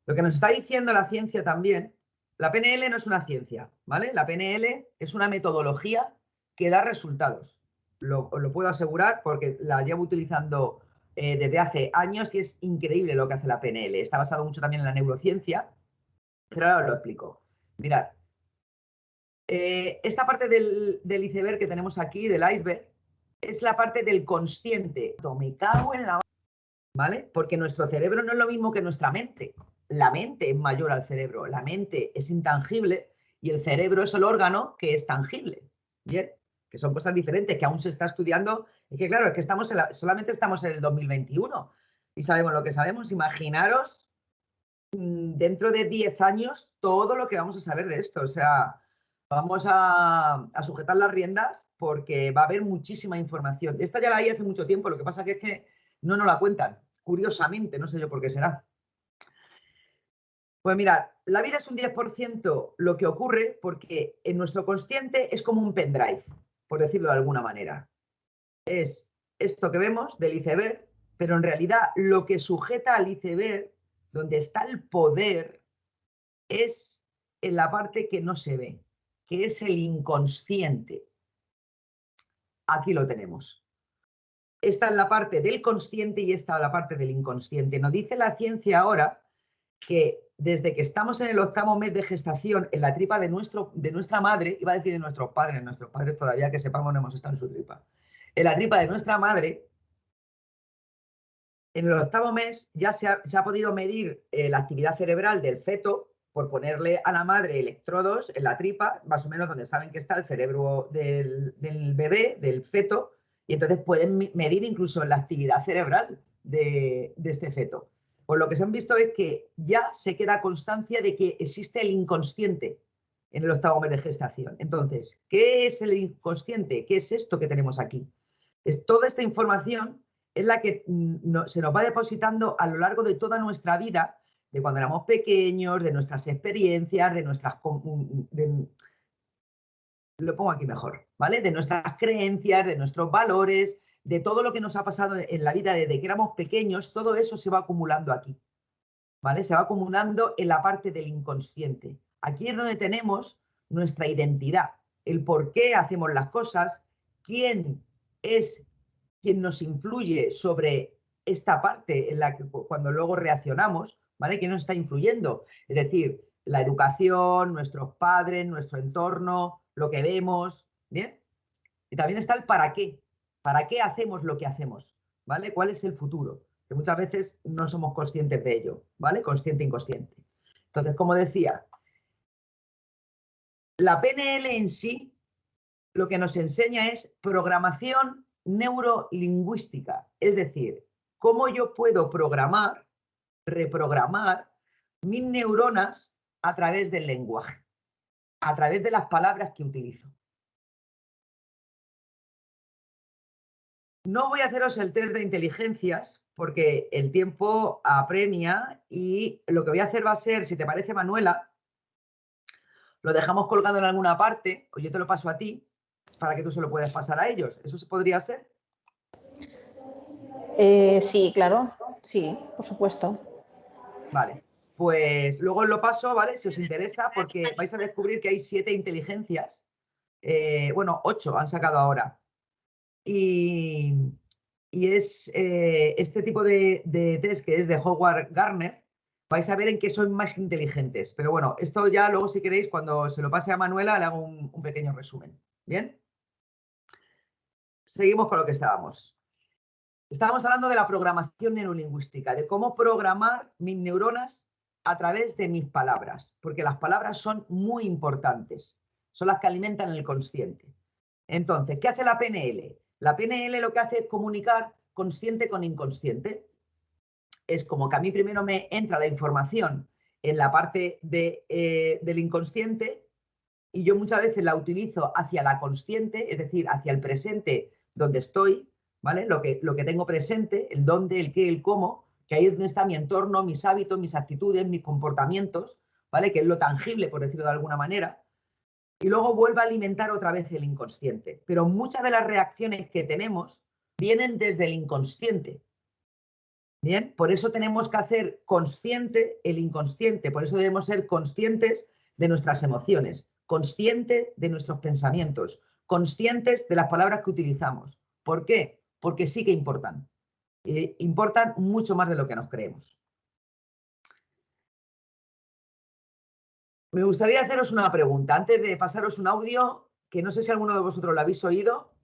Speaker 1: Lo que nos está diciendo la ciencia también, la PNL no es una ciencia, ¿vale? La PNL es una metodología que da resultados. Os lo puedo asegurar porque la llevo utilizando desde hace años y es increíble lo que hace la PNL. Está basado mucho también en la neurociencia, pero ahora os lo explico. Mirad, esta parte del iceberg que tenemos aquí, del iceberg, es la parte del consciente. Me cago en la... ¿Vale? Porque nuestro cerebro no es lo mismo que nuestra mente. La mente es mayor al cerebro. La mente es intangible y el cerebro es el órgano que es tangible. ¿Bien? Que son cosas diferentes, que aún se está estudiando. Es que claro, es que solamente estamos en el 2021 y sabemos lo que sabemos. Imaginaros dentro de 10 años todo lo que vamos a saber de esto. O sea, vamos a sujetar las riendas porque va a haber muchísima información. Esta ya la hay hace mucho tiempo, lo que pasa que es que no nos la cuentan, curiosamente, no sé yo por qué será. Pues mirad, la vida es un 10% lo que ocurre porque en nuestro consciente es como un pendrive, por decirlo de alguna manera. Es esto que vemos del iceberg, pero en realidad lo que sujeta al iceberg, donde está el poder, es en la parte que no se ve, que es el inconsciente. Aquí lo tenemos. Esta es la parte del consciente y esta es la parte del inconsciente. Nos dice la ciencia ahora que desde que estamos en el 8º mes de gestación, en la tripa de nuestra madre, iba a decir de nuestros padres todavía que sepamos no hemos estado en su tripa, en la tripa de nuestra madre, en el 8º mes ya se ha podido medir la actividad cerebral del feto por ponerle a la madre electrodos en la tripa, más o menos donde saben que está el cerebro del bebé, del feto, y entonces pueden medir incluso la actividad cerebral de este feto. Pues lo que se han visto es que ya se queda constancia de que existe el inconsciente en el 8º mes de gestación. Entonces, ¿qué es el inconsciente? ¿Qué es esto que tenemos aquí? Es toda esta información es la que se nos va depositando a lo largo de toda nuestra vida, de cuando éramos pequeños, de nuestras experiencias, de nuestras... lo pongo aquí mejor, ¿vale? De nuestras creencias, de nuestros valores, de todo lo que nos ha pasado en la vida desde que éramos pequeños, todo eso se va acumulando aquí, ¿vale? Se va acumulando en la parte del inconsciente. Aquí es donde tenemos nuestra identidad, el por qué hacemos las cosas, quién es quien nos influye sobre esta parte en la que cuando luego reaccionamos, ¿vale? ¿Quién nos está influyendo? Es decir, la educación, nuestros padres, nuestro entorno, lo que vemos, ¿bien? Y también está el para qué. ¿Para qué hacemos lo que hacemos? ¿Vale? ¿Cuál es el futuro? Que muchas veces no somos conscientes de ello, ¿vale? Consciente, inconsciente. Entonces, como decía, la PNL en sí lo que nos enseña es programación neurolingüística, es decir, cómo yo puedo programar, reprogramar mis neuronas a través del lenguaje, a través de las palabras que utilizo. No voy a haceros el test de inteligencias porque el tiempo apremia y lo que voy a hacer va a ser, si te parece, Manuela, lo dejamos colgado en alguna parte o yo te lo paso a ti para que tú se lo puedas pasar a ellos. ¿Eso se podría hacer?
Speaker 2: Sí, claro. Sí, por supuesto.
Speaker 1: Vale. Pues luego os lo paso, ¿vale? Si os interesa, porque vais a descubrir que hay 7 inteligencias. Bueno, 8 han sacado ahora. Y es este tipo de test que es de Howard Gardner, vais a ver en qué son más inteligentes. Pero bueno, esto ya luego si queréis, cuando se lo pase a Manuela, le hago un pequeño resumen. ¿Bien? Seguimos con lo que estábamos. Estábamos hablando de la programación neurolingüística, de cómo programar mis neuronas a través de mis palabras, porque las palabras son muy importantes, son las que alimentan el consciente. Entonces, ¿qué hace la PNL? La PNL lo que hace es comunicar consciente con inconsciente. Es como que a mí primero me entra la información en la parte del inconsciente y yo muchas veces la utilizo hacia la consciente, es decir, hacia el presente donde estoy, ¿vale? Lo que tengo presente, el dónde, el qué, el cómo, que ahí es donde está mi entorno, mis hábitos, mis actitudes, mis comportamientos, ¿vale? Que es lo tangible, por decirlo de alguna manera. Y luego vuelve a alimentar otra vez el inconsciente. Pero muchas de las reacciones que tenemos vienen desde el inconsciente. Bien, por eso tenemos que hacer consciente el inconsciente, por eso debemos ser conscientes de nuestras emociones, conscientes de nuestros pensamientos, conscientes de las palabras que utilizamos. ¿Por qué? Porque sí que importan. Importan mucho más de lo que nos creemos. Me gustaría haceros una pregunta antes de pasaros un audio que no sé si alguno de vosotros lo habéis oído,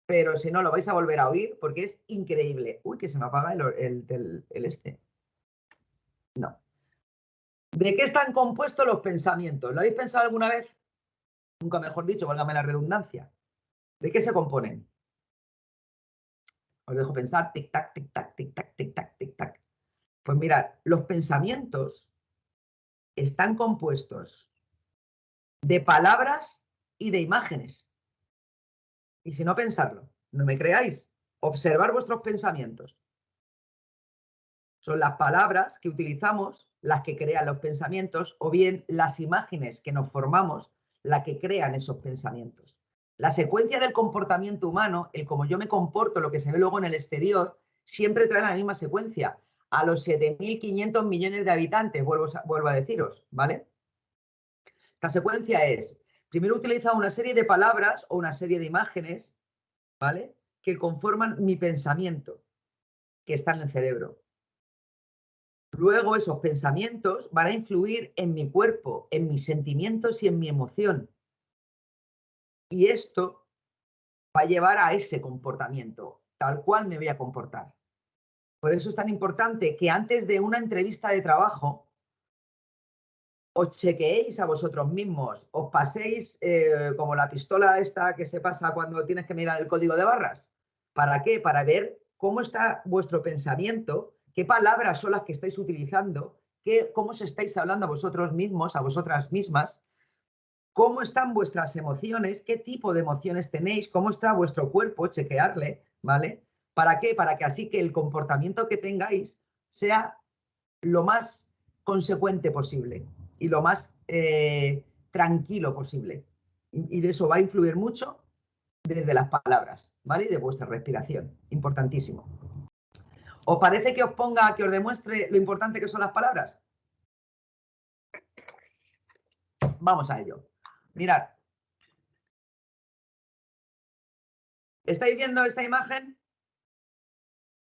Speaker 1: pero si no lo vais a volver a oír porque es increíble. Uy, que se me apaga el este. No. ¿De qué están compuestos los pensamientos? ¿Lo habéis pensado alguna vez? Nunca mejor dicho, válgame la redundancia. ¿De qué se componen? Os dejo pensar, tic-tac, tic-tac, tic-tac, tic-tac, tic-tac. Pues mirad, los pensamientos están compuestos de palabras y de imágenes. Y si no, pensarlo, no me creáis, observar vuestros pensamientos. Son las palabras que utilizamos las que crean los pensamientos o bien las imágenes que nos formamos las que crean esos pensamientos. La secuencia del comportamiento humano, el cómo yo me comporto, lo que se ve luego en el exterior, siempre trae la misma secuencia. A los 7.500 millones de habitantes, vuelvo a deciros, ¿vale? Esta secuencia es, primero utiliza una serie de palabras o una serie de imágenes, ¿vale? Que conforman mi pensamiento, que está en el cerebro. Luego esos pensamientos van a influir en mi cuerpo, en mis sentimientos y en mi emoción. Y esto va a llevar a ese comportamiento, tal cual me voy a comportar. Por eso es tan importante que antes de una entrevista de trabajo os chequeéis a vosotros mismos, os paséis como la pistola esta que se pasa cuando tienes que mirar el código de barras. ¿Para qué? Para ver cómo está vuestro pensamiento, qué palabras son las que estáis utilizando, cómo os estáis hablando a vosotros mismos, a vosotras mismas, cómo están vuestras emociones, qué tipo de emociones tenéis, cómo está vuestro cuerpo, chequearle, ¿vale? ¿Para qué? Para que así que el comportamiento que tengáis sea lo más consecuente posible y lo más tranquilo posible. Y eso va a influir mucho desde las palabras, ¿vale? Y de vuestra respiración. Importantísimo. ¿Os parece que os ponga, que os demuestre lo importante que son las palabras? Vamos a ello. Mirad. ¿Estáis viendo esta imagen?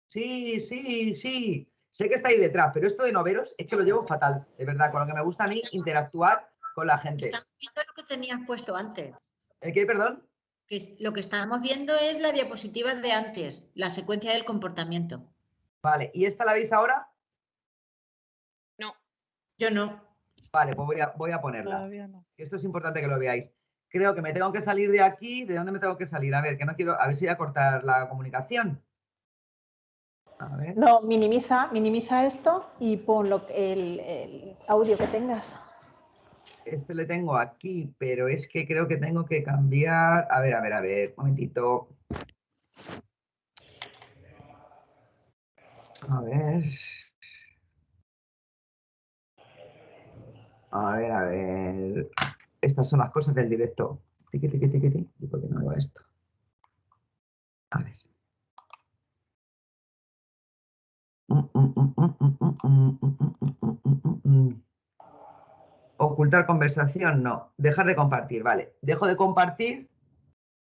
Speaker 1: Sí, sí, sí. Sé que estáis detrás, pero esto de no veros es que lo llevo fatal, de verdad, con lo que me gusta a mí interactuar con la gente.
Speaker 3: Estamos viendo lo que tenías puesto antes.
Speaker 1: ¿El qué, perdón?
Speaker 3: Que lo que estábamos viendo es la diapositiva de antes, la secuencia del comportamiento.
Speaker 1: Vale, ¿y esta la veis ahora?
Speaker 3: No. Yo no.
Speaker 1: Vale, pues voy a ponerla.
Speaker 2: Todavía no.
Speaker 1: Esto es importante que lo veáis. Creo que me tengo que salir de aquí. ¿De dónde me tengo que salir? A ver, que no quiero. A ver si voy a cortar la comunicación. A ver.
Speaker 2: No, minimiza esto y pon el audio que tengas.
Speaker 1: Este le tengo aquí, pero es que creo que tengo que cambiar. A ver, un momentito. A ver. A ver. Estas son las cosas del directo. Tiqui, tiqui, tiqui, tiqui. ¿Y por qué no hago esto? A ver. Ocultar conversación, no. Dejar de compartir, vale. Dejo de compartir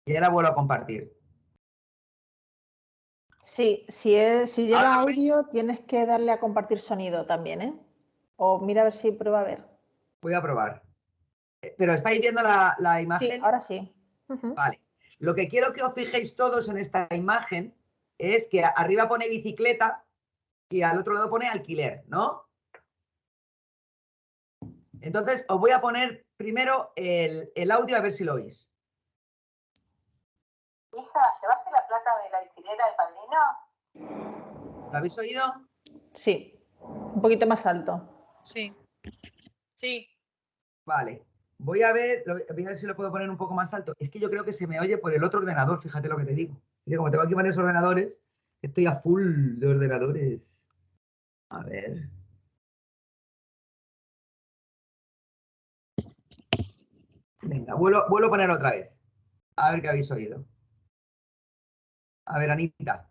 Speaker 1: y ahora vuelvo a compartir.
Speaker 2: Sí, si lleva
Speaker 1: ¿Ahora lo
Speaker 2: audio,
Speaker 1: veis?
Speaker 2: tienes que darle a compartir sonido también, ¿eh? O mira a ver si prueba a ver.
Speaker 1: Voy a probar. ¿Pero estáis viendo la
Speaker 2: Sí,
Speaker 1: imagen?
Speaker 2: ahora sí. Ujú.
Speaker 1: Vale. Lo que quiero que os fijéis todos en esta imagen es que arriba pone bicicleta y al otro lado pone alquiler, ¿no? Entonces os voy a poner primero el audio a ver si lo oís.
Speaker 4: Hija, ¿llevaste la plata de la alquiler al padrino?
Speaker 1: ¿Lo habéis oído?
Speaker 2: Sí, un poquito más alto.
Speaker 4: Sí. Sí.
Speaker 1: Vale. Voy a ver si lo puedo poner un poco más alto. Es que yo creo que se me oye por el otro ordenador, fíjate lo que te digo. Y como tengo aquí varios ordenadores, estoy a full de ordenadores. A ver. Venga, vuelvo a poner otra vez. A ver qué habéis oído. A ver, Anita.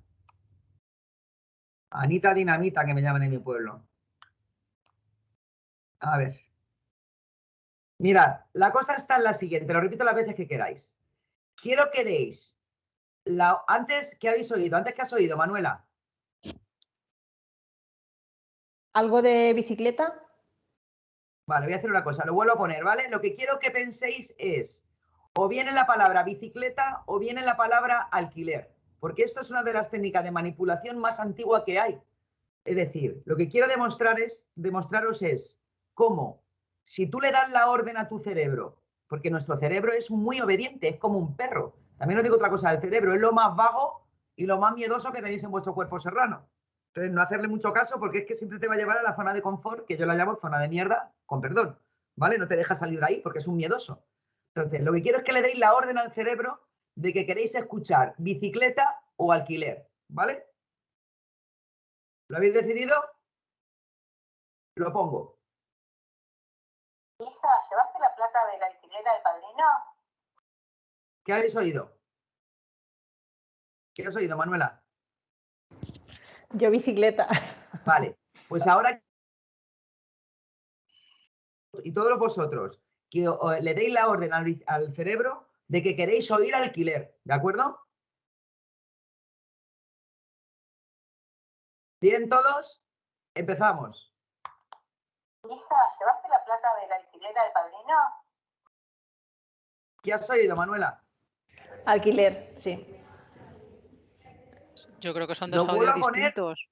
Speaker 1: Anita Dinamita, que me llaman en mi pueblo. A ver. Mirad, la cosa está en la siguiente, lo repito las veces que queráis. Quiero que deis antes que habéis oído, antes que has oído, Manuela.
Speaker 2: ¿Algo de bicicleta?
Speaker 1: Vale, voy a hacer una cosa, lo vuelvo a poner, ¿vale? Lo que quiero que penséis es o bien en la palabra bicicleta o bien en la palabra alquiler, porque esto es una de las técnicas de manipulación más antigua que hay. Es decir, lo que quiero demostraros es cómo, si tú le das la orden a tu cerebro, porque nuestro cerebro es muy obediente, es como un perro. También os digo otra cosa, el cerebro es lo más vago y lo más miedoso que tenéis en vuestro cuerpo serrano. Entonces, no hacerle mucho caso porque es que siempre te va a llevar a la zona de confort, que yo la llamo zona de mierda, con perdón, ¿vale? No te deja salir de ahí porque es un miedoso. Entonces, lo que quiero es que le deis la orden al cerebro de que queréis escuchar bicicleta o alquiler, ¿vale? ¿Lo habéis decidido? Lo pongo.
Speaker 4: Hija, ¿llevaste la plata de la alquiler al padrino?
Speaker 1: ¿Qué habéis oído? ¿Qué has oído, Manuela?
Speaker 2: Yo bicicleta.
Speaker 1: Vale, pues ahora y todos vosotros que le deis la orden al cerebro de que queréis oír alquiler, ¿de acuerdo? ¿Bien todos? Empezamos.
Speaker 4: Hija, ¿llevaste la plata de la alquiler al padrino?
Speaker 1: ¿Qué has oído, Manuela?
Speaker 2: Alquiler, sí.
Speaker 5: Yo creo que son
Speaker 1: Lo
Speaker 5: dos
Speaker 1: vuelvo
Speaker 5: audios
Speaker 1: a poner.
Speaker 5: distintos.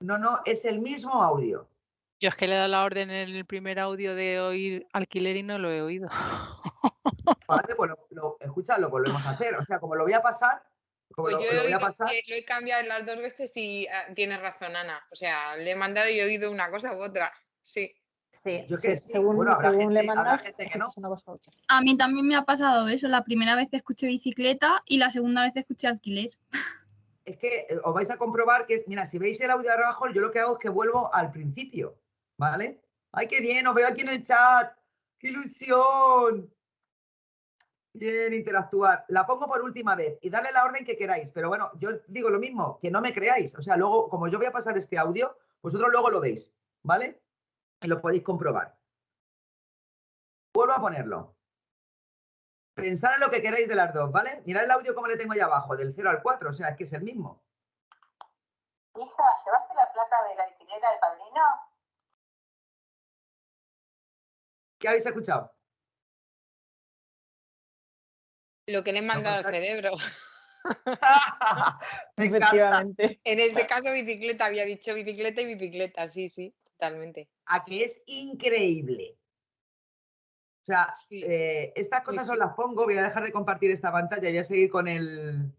Speaker 1: No, es el mismo audio.
Speaker 5: Yo es que le he dado la orden en el primer audio de oír alquiler y no lo he oído.
Speaker 1: Vale, pues escucha, lo volvemos a hacer. O sea, como lo voy a pasar, como
Speaker 6: Pues yo
Speaker 1: lo voy a pasar.
Speaker 6: lo he cambiado las dos veces y tienes razón, Ana. O sea, le he mandado y he oído una cosa u otra. Sí.
Speaker 2: Sí,
Speaker 1: Yo que sí.
Speaker 2: según,
Speaker 1: Bueno,
Speaker 2: según le
Speaker 1: habrá
Speaker 2: mandas,
Speaker 1: gente que
Speaker 2: escuchas
Speaker 1: no.
Speaker 2: una cosa u otra.
Speaker 7: A mí también me ha pasado eso. La primera vez escuché bicicleta y la segunda vez escuché alquiler.
Speaker 1: Es que os vais a comprobar que, mira, si veis el audio de abajo, yo lo que hago es que vuelvo al principio, ¿vale? ¡Ay, qué bien! Os veo aquí en el chat. ¡Qué ilusión! Bien, interactuar. La pongo por última vez y darle la orden que queráis. Pero bueno, yo digo lo mismo, que no me creáis. O sea, luego, como yo voy a pasar este audio, vosotros luego lo veis, ¿vale? Y lo podéis comprobar. Vuelvo a ponerlo. Pensad en lo que queráis de las dos, ¿vale? Mirad el audio como le tengo ahí abajo, del 0 al 4, o sea, es que es el mismo.
Speaker 4: Hija, ¿llevaste la plata de la alquiler al padrino?
Speaker 1: ¿Qué habéis escuchado?
Speaker 6: Lo que le he mandado al cerebro.
Speaker 1: Me encanta.
Speaker 2: Efectivamente.
Speaker 6: En este caso, bicicleta. Había dicho bicicleta y bicicleta. Sí, sí, totalmente.
Speaker 1: A que es increíble. O sea,
Speaker 6: Sí.
Speaker 1: estas cosas
Speaker 6: Sí,
Speaker 1: os
Speaker 6: sí.
Speaker 1: las pongo, voy a dejar de compartir esta pantalla y voy a seguir con el...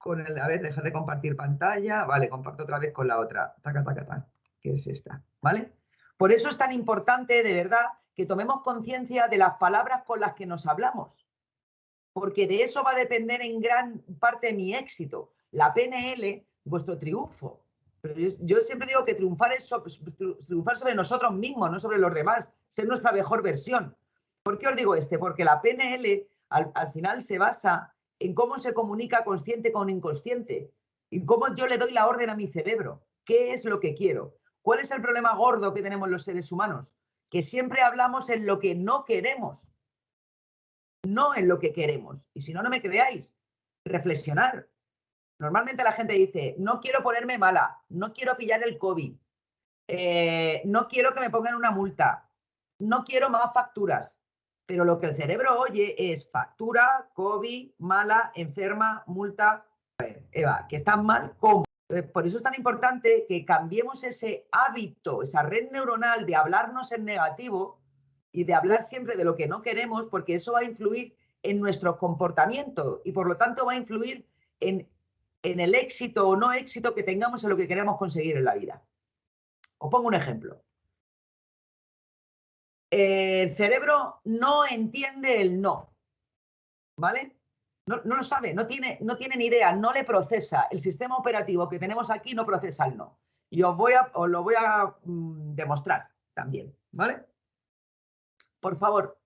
Speaker 1: con el, a ver, dejar de compartir pantalla. Vale, comparto otra vez con la otra. Taca, taca, taca, que es esta, ¿vale? Por eso es tan importante, de verdad, que tomemos conciencia de las palabras con las que nos hablamos. Porque de eso va a depender en gran parte mi éxito. La PNL, vuestro triunfo. Pero yo siempre digo que triunfar es triunfar sobre nosotros mismos, no sobre los demás. Ser nuestra mejor versión. ¿Por qué os digo Porque la PNL al final se basa en cómo se comunica consciente con inconsciente. Y cómo yo le doy la orden a mi cerebro. ¿Qué es lo que quiero? ¿Cuál es el problema gordo que tenemos los seres humanos? Que siempre hablamos en lo que no queremos. No en lo que queremos. Y si no, no me creáis. Reflexionar. Normalmente la gente dice, no quiero ponerme mala, no quiero pillar el COVID, no quiero que me pongan una multa, no quiero más facturas. Pero lo que el cerebro oye es factura, COVID, mala, enferma, multa. A ver, Eva, que estás mal, ¿cómo? Por eso es tan importante que cambiemos ese hábito, esa red neuronal de hablarnos en negativo y de hablar siempre de lo que no queremos, porque eso va a influir en nuestro comportamiento y por lo tanto va a influir en el éxito o no éxito que tengamos en lo que queremos conseguir en la vida. Os pongo un ejemplo. El cerebro no entiende el no, ¿vale? No lo sabe, no tiene ni idea, no le procesa. El sistema operativo que tenemos aquí no procesa el no. Y os lo voy a demostrar también, ¿vale? Por favor,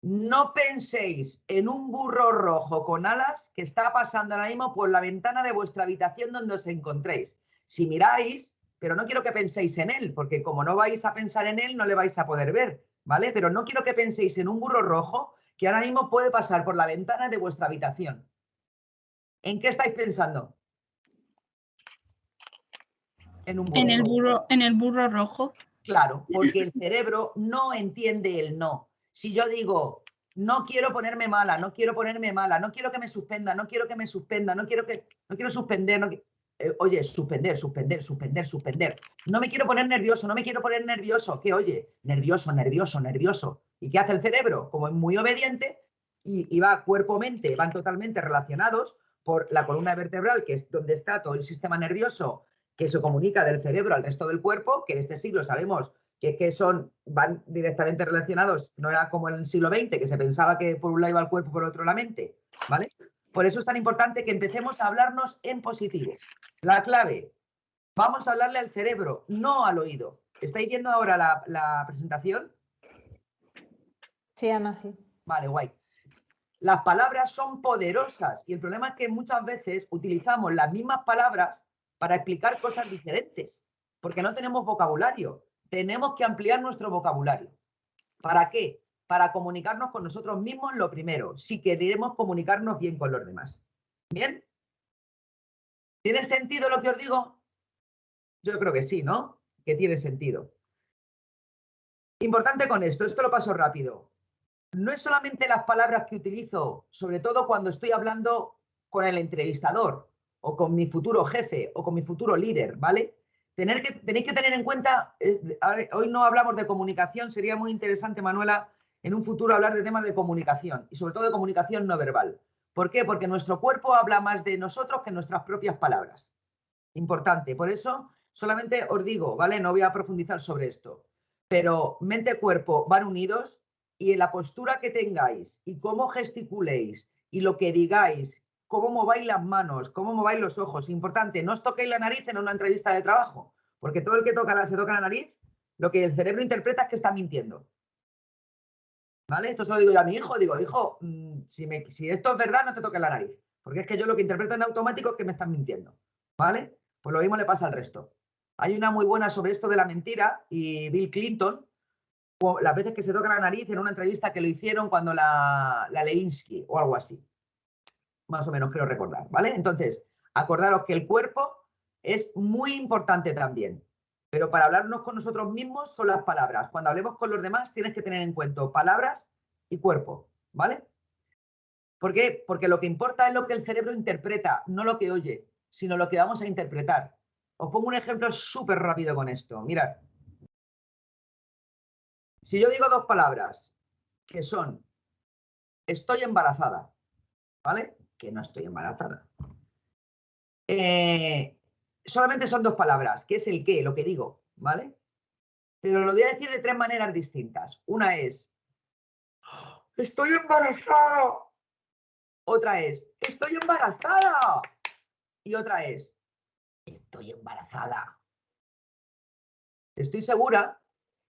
Speaker 1: no penséis en un burro rojo con alas que está pasando ahora mismo por la ventana de vuestra habitación donde os encontréis. Si miráis, pero no quiero que penséis en él, porque como no vais a pensar en él, no le vais a poder ver, ¿vale? Pero no quiero que penséis en un burro rojo que ahora mismo puede pasar por la ventana de vuestra habitación. ¿En qué estáis pensando? En un burro.
Speaker 7: En el burro rojo.
Speaker 1: Claro, porque el cerebro no entiende el no. Si yo digo, no quiero ponerme mala, no quiero ponerme mala, no quiero que me suspenda, no quiero que me suspenda, no quiero suspender, oye, suspender, suspender, suspender, suspender. No me quiero poner nervioso, no me quiero poner nervioso. ¿Qué oye? Nervioso, nervioso, nervioso. ¿Y qué hace el cerebro? Como es muy obediente y va cuerpo-mente, van totalmente relacionados por la columna vertebral, que es donde está todo el sistema nervioso que se comunica del cerebro al resto del cuerpo, que en este siglo sabemos que van directamente relacionados, no era como en el siglo XX, que se pensaba que por un lado iba el cuerpo, por otro la mente, ¿vale? Por eso es tan importante que empecemos a hablarnos en positivo. La clave, vamos a hablarle al cerebro, no al oído. ¿Estáis viendo ahora la presentación?
Speaker 2: Sí, Ana, sí.
Speaker 1: Vale, guay. Las palabras son poderosas y el problema es que muchas veces utilizamos las mismas palabras para explicar cosas diferentes, porque no tenemos vocabulario. Tenemos que ampliar nuestro vocabulario. ¿Para qué? Para comunicarnos con nosotros mismos, lo primero, si queremos comunicarnos bien con los demás. ¿Bien? ¿Tiene sentido lo que os digo? Yo creo que sí, ¿no? Que tiene sentido. Importante con esto lo paso rápido. No es solamente las palabras que utilizo, sobre todo cuando estoy hablando con el entrevistador o con mi futuro jefe o con mi futuro líder, ¿vale? Tenéis que tener en cuenta, hoy no hablamos de comunicación, sería muy interesante, Manuela, en un futuro hablar de temas de comunicación y sobre todo de comunicación no verbal. ¿Por qué? Porque nuestro cuerpo habla más de nosotros que nuestras propias palabras. Importante, por eso solamente os digo, ¿vale? No voy a profundizar sobre esto, pero mente y cuerpo van unidos y en la postura que tengáis y cómo gesticuléis y lo que digáis, cómo mováis las manos, cómo mováis los ojos. Importante, no os toquéis la nariz en una entrevista de trabajo, porque todo el que se toca la nariz, lo que el cerebro interpreta es que está mintiendo. ¿Vale? Esto se lo digo yo a mi hijo, digo, hijo, si esto es verdad, no te toques la nariz, porque es que yo lo que interpreto en automático es que me están mintiendo. ¿Vale? Pues lo mismo le pasa al resto. Hay una muy buena sobre esto de la mentira y Bill Clinton, las veces que se toca la nariz en una entrevista que lo hicieron cuando la Lewinsky o algo así. Más o menos creo recordar, ¿vale? Entonces, acordaros que el cuerpo es muy importante también. Pero para hablarnos con nosotros mismos son las palabras. Cuando hablemos con los demás tienes que tener en cuenta palabras y cuerpo, ¿vale? ¿Por qué? Porque lo que importa es lo que el cerebro interpreta, no lo que oye, sino lo que vamos a interpretar. Os pongo un ejemplo súper rápido con esto. Mirad. Si yo digo dos palabras que son estoy embarazada, ¿vale? Que no estoy embarazada. solamente son 2 palabras, que es el qué, lo que digo, ¿vale? Pero lo voy a decir de 3 maneras distintas. Una es, estoy embarazada. Otra es, estoy embarazada. Y otra es, estoy embarazada. Estoy segura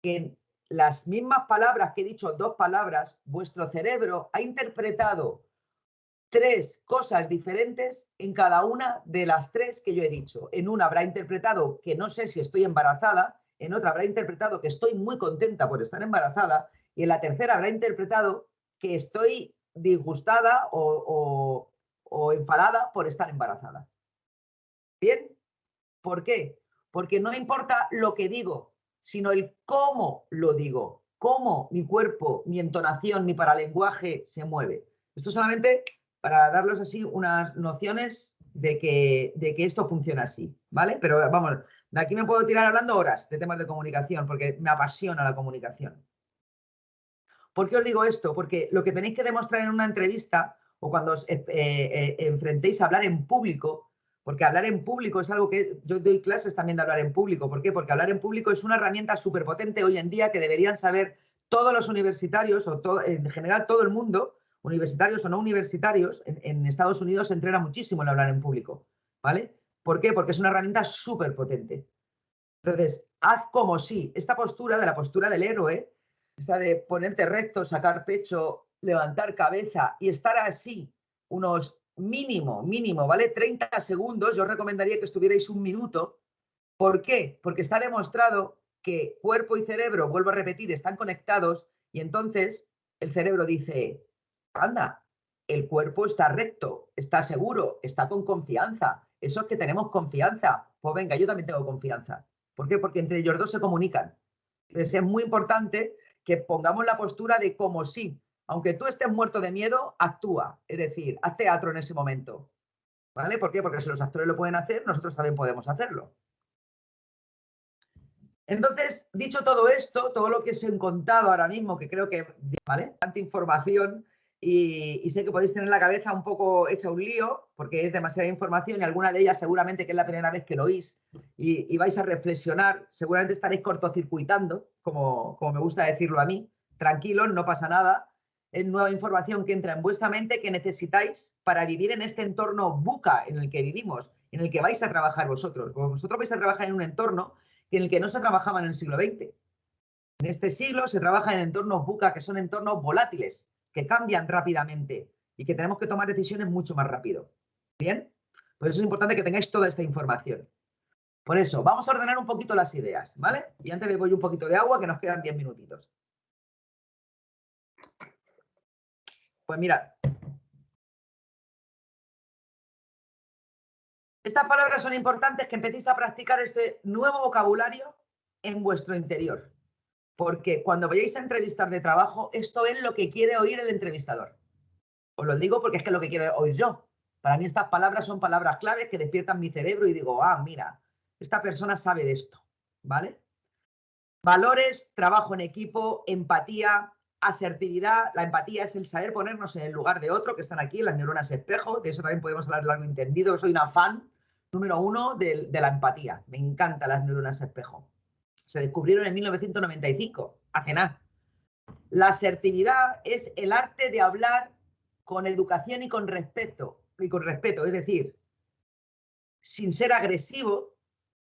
Speaker 1: que en las mismas palabras que he dicho, 2 palabras, vuestro cerebro ha interpretado 3 cosas diferentes en cada una de las 3 que yo he dicho. En una habrá interpretado que no sé si estoy embarazada, en otra habrá interpretado que estoy muy contenta por estar embarazada y en la tercera habrá interpretado que estoy disgustada o enfadada por estar embarazada. ¿Bien? ¿Por qué? Porque no importa lo que digo, sino el cómo lo digo, cómo mi cuerpo, mi entonación, mi paralenguaje se mueve. Esto solamente para darles así unas nociones de que esto funciona así, ¿vale? Pero vamos, de aquí me puedo tirar hablando horas de temas de comunicación, porque me apasiona la comunicación. ¿Por qué os digo esto? Porque lo que tenéis que demostrar en una entrevista o cuando os enfrentéis a hablar en público, porque hablar en público es algo que yo doy clases también de hablar en público. ¿Por qué? Porque hablar en público es una herramienta súper potente hoy en día que deberían saber todos los universitarios o en general todo el mundo, universitarios o no universitarios. En Estados Unidos se entrena muchísimo el hablar en público, ¿vale? ¿Por qué? Porque es una herramienta súper potente. Entonces, haz como si esta postura, de la postura del héroe, esta de ponerte recto, sacar pecho, levantar cabeza y estar así unos mínimo, ¿vale? 30 segundos, yo os recomendaría que estuvierais 1 minuto. ¿Por qué? Porque está demostrado que cuerpo y cerebro, vuelvo a repetir, están conectados y entonces el cerebro dice, anda, el cuerpo está recto, está seguro, está con confianza. Eso es que tenemos confianza. Pues venga, yo también tengo confianza. ¿Por qué? Porque entre ellos 2 se comunican. Entonces es muy importante que pongamos la postura de como si, aunque tú estés muerto de miedo, actúa. Es decir, haz teatro en ese momento. ¿Vale? ¿Por qué? Porque si los actores lo pueden hacer, nosotros también podemos hacerlo. Entonces, dicho todo esto, todo lo que os he contado ahora mismo, que creo que, ¿vale? Tanta información y sé que podéis tener la cabeza un poco hecha un lío, porque es demasiada información y alguna de ellas seguramente que es la primera vez que lo oís y vais a reflexionar, seguramente estaréis cortocircuitando, como me gusta decirlo a mí. Tranquilos, no pasa nada. Es nueva información que entra en vuestra mente que necesitáis para vivir en este entorno VUCA en el que vivimos, en el que vais a trabajar vosotros. Vosotros vais a trabajar en un entorno en el que no se trabajaba en el siglo XX. En este siglo se trabaja en entornos VUCA, que son entornos volátiles, que cambian rápidamente y que tenemos que tomar decisiones mucho más rápido. ¿Bien? Por eso es importante que tengáis toda esta información. Por eso, vamos a ordenar un poquito las ideas, ¿vale? Y antes me voy un poquito de agua, que nos quedan 10 minutitos. Pues mirad. Estas palabras son importantes que empecéis a practicar este nuevo vocabulario en vuestro interior. Porque cuando vayáis a entrevistar de trabajo, esto es lo que quiere oír el entrevistador. Os lo digo porque es que es lo que quiero oír yo. Para mí estas palabras son palabras claves que despiertan mi cerebro y digo, ah, mira, esta persona sabe de esto, ¿vale? Valores, trabajo en equipo, empatía, asertividad. La empatía es el saber ponernos en el lugar de otro, que están aquí, las neuronas espejo. De eso también podemos hablar largo y entendido. Soy una fan número 1 de la empatía. Me encantan las neuronas espejo. Se descubrieron en 1995, hace nada. La asertividad es el arte de hablar con educación y con respeto, es decir, sin ser agresivo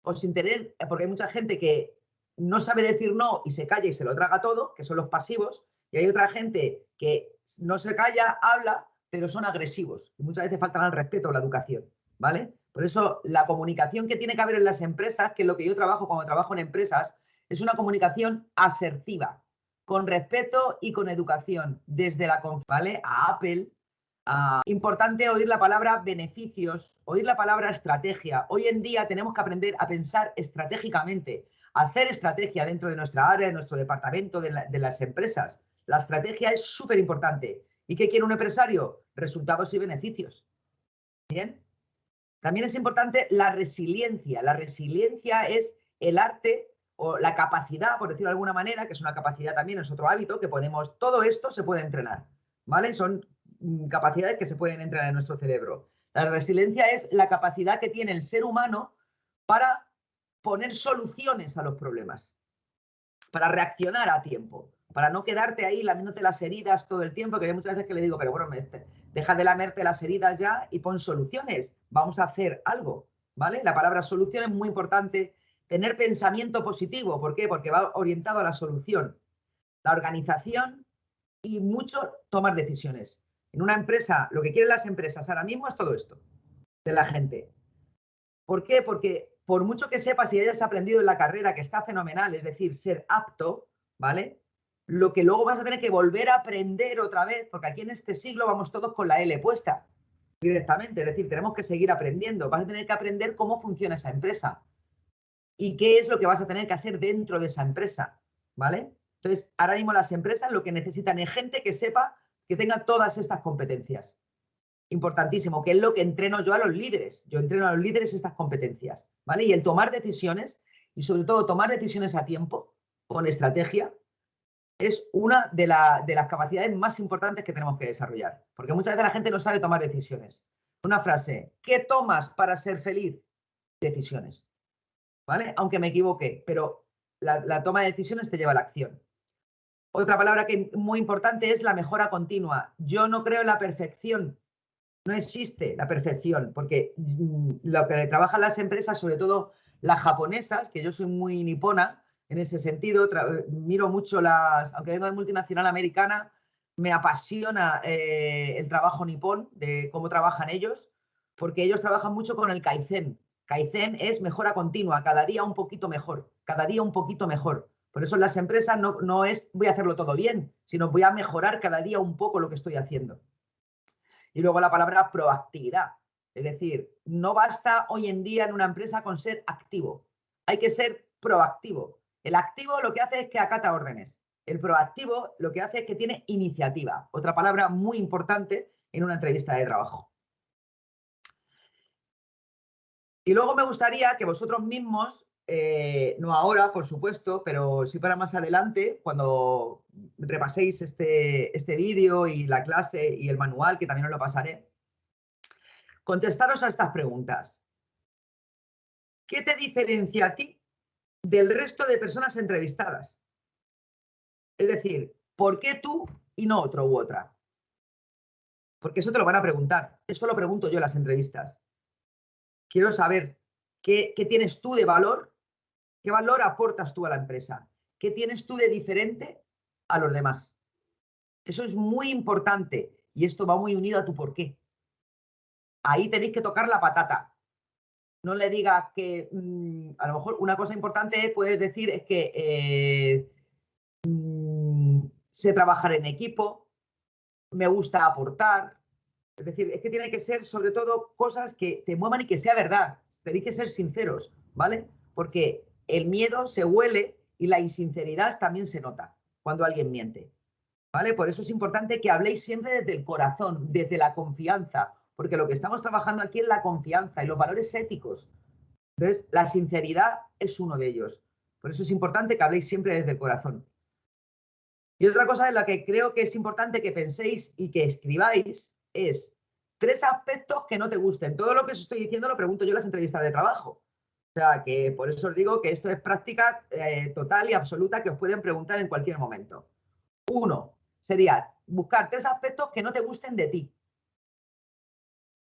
Speaker 1: o sin tener, porque hay mucha gente que no sabe decir no y se calla y se lo traga todo, que son los pasivos, y hay otra gente que no se calla, habla, pero son agresivos. Y muchas veces faltan al respeto o la educación, ¿vale? Por eso la comunicación que tiene que haber en las empresas, que es lo que yo trabajo cuando trabajo en empresas, es una comunicación asertiva, con respeto y con educación, desde la ¿vale? A Apple. Importante oír la palabra beneficios, oír la palabra estrategia. Hoy en día tenemos que aprender a pensar estratégicamente, a hacer estrategia dentro de nuestra área, de nuestro departamento, de las empresas. La estrategia es súper importante. ¿Y qué quiere un empresario? Resultados y beneficios. ¿Bien? También es importante la resiliencia. La resiliencia es el arte o la capacidad, por decirlo de alguna manera, que es una capacidad también, es otro hábito, que podemos, todo esto se puede entrenar, ¿vale? Son capacidades que se pueden entrenar en nuestro cerebro. La resiliencia es la capacidad que tiene el ser humano para poner soluciones a los problemas, para reaccionar a tiempo, para no quedarte ahí lamiéndote las heridas todo el tiempo, que hay muchas veces que le digo, pero bueno, deja de lamerte las heridas ya y pon soluciones, vamos a hacer algo, ¿vale? La palabra solución es muy importante, tener pensamiento positivo, ¿por qué? Porque va orientado a la solución, la organización y mucho tomar decisiones. En una empresa, lo que quieren las empresas ahora mismo es todo esto, de la gente. ¿Por qué? Porque por mucho que sepas y hayas aprendido en la carrera, que está fenomenal, es decir, ser apto, ¿vale? Lo que luego vas a tener que volver a aprender otra vez, porque aquí en este siglo vamos todos con la L puesta directamente, es decir, tenemos que seguir aprendiendo. Vas a tener que aprender cómo funciona esa empresa y qué es lo que vas a tener que hacer dentro de esa empresa, ¿vale? Entonces, ahora mismo las empresas lo que necesitan es gente que sepa que tenga todas estas competencias. Importantísimo, que es lo que entreno yo a los líderes. Yo entreno a los líderes estas competencias, ¿vale? Y el tomar decisiones, y sobre todo tomar decisiones a tiempo, con estrategia, es una de las capacidades más importantes que tenemos que desarrollar. Porque muchas veces la gente no sabe tomar decisiones. Una frase, ¿qué tomas para ser feliz? Decisiones, ¿vale? Aunque me equivoque, pero la toma de decisiones te lleva a la acción. Otra palabra que es muy importante es la mejora continua. Yo no creo en la perfección. No existe la perfección, porque lo que trabajan las empresas, sobre todo las japonesas, que yo soy muy nipona en ese sentido, miro mucho aunque vengo de multinacional americana, me apasiona el trabajo nipón, de cómo trabajan ellos, porque ellos trabajan mucho con el Kaizen. Kaizen es mejora continua, cada día un poquito mejor, cada día un poquito mejor. Por eso en las empresas no es voy a hacerlo todo bien, sino voy a mejorar cada día un poco lo que estoy haciendo. Y luego la palabra proactividad. Es decir, no basta hoy en día en una empresa con ser activo. Hay que ser proactivo. El activo lo que hace es que acata órdenes. El proactivo lo que hace es que tiene iniciativa. Otra palabra muy importante en una entrevista de trabajo. Y luego me gustaría que vosotros mismos, no ahora, por supuesto, pero sí para más adelante, cuando repaséis este vídeo y la clase y el manual, que también os lo pasaré, contestaros a estas preguntas. ¿Qué te diferencia a ti del resto de personas entrevistadas? Es decir, ¿por qué tú y no otro u otra? Porque eso te lo van a preguntar. Eso lo pregunto yo en las entrevistas. Quiero saber qué tienes tú de valor, qué valor aportas tú a la empresa, qué tienes tú de diferente a los demás. Eso es muy importante y esto va muy unido a tu por qué. Ahí tenéis que tocar la patata. No le digas que, a lo mejor una cosa importante puedes decir es que sé trabajar en equipo, me gusta aportar. Es decir, es que tiene que ser sobre todo cosas que te muevan y que sea verdad. Tenéis que ser sinceros, ¿vale? Porque el miedo se huele y la insinceridad también se nota cuando alguien miente, ¿vale? Por eso es importante que habléis siempre desde el corazón, desde la confianza, porque lo que estamos trabajando aquí es la confianza y los valores éticos. Entonces, la sinceridad es uno de ellos. Por eso es importante que habléis siempre desde el corazón. Y otra cosa en la que creo que es importante que penséis y que escribáis es 3 aspectos que no te gusten. Todo lo que os estoy diciendo lo pregunto yo en las entrevistas de trabajo. O sea, que por eso os digo que esto es práctica total y absoluta que os pueden preguntar en cualquier momento. 1 sería buscar 3 aspectos que no te gusten de ti.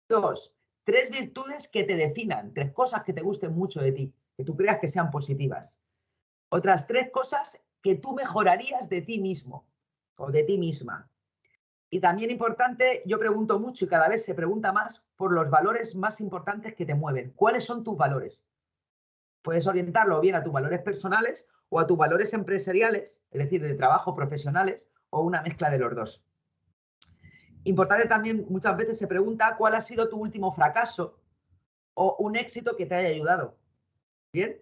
Speaker 1: 2, 3 virtudes que te definan, 3 cosas que te gusten mucho de ti, que tú creas que sean positivas. Otras 3 cosas que tú mejorarías de ti mismo o de ti misma. Y también importante, yo pregunto mucho y cada vez se pregunta más por los valores más importantes que te mueven. ¿Cuáles son tus valores? Puedes orientarlo bien a tus valores personales o a tus valores empresariales, es decir, de trabajo, profesionales, o una mezcla de los dos. Importante también, muchas veces se pregunta cuál ha sido tu último fracaso o un éxito que te haya ayudado. ¿Bien?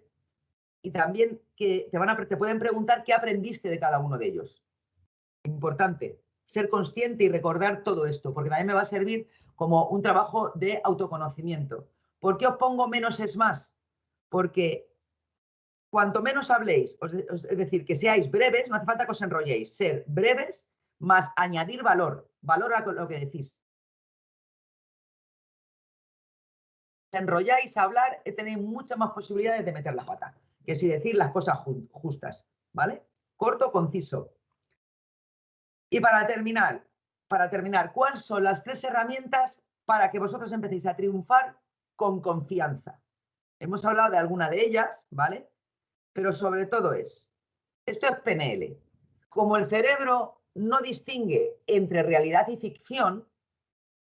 Speaker 1: Y también que te pueden preguntar qué aprendiste de cada uno de ellos. Importante, ser consciente y recordar todo esto, porque también me va a servir como un trabajo de autoconocimiento. ¿Por qué os pongo menos es más? Porque cuanto menos habléis, es decir, que seáis breves, no hace falta que os enrolléis, ser breves más añadir valor a lo que decís. enrolláis a hablar, tenéis muchas más posibilidades de meter la pata, que si decir las cosas justas, ¿vale? Corto, conciso. Y para terminar, ¿cuáles son las 3 herramientas para que vosotros empecéis a triunfar con confianza? Hemos hablado de alguna de ellas, ¿vale? Pero sobre todo esto es PNL. Como el cerebro no distingue entre realidad y ficción,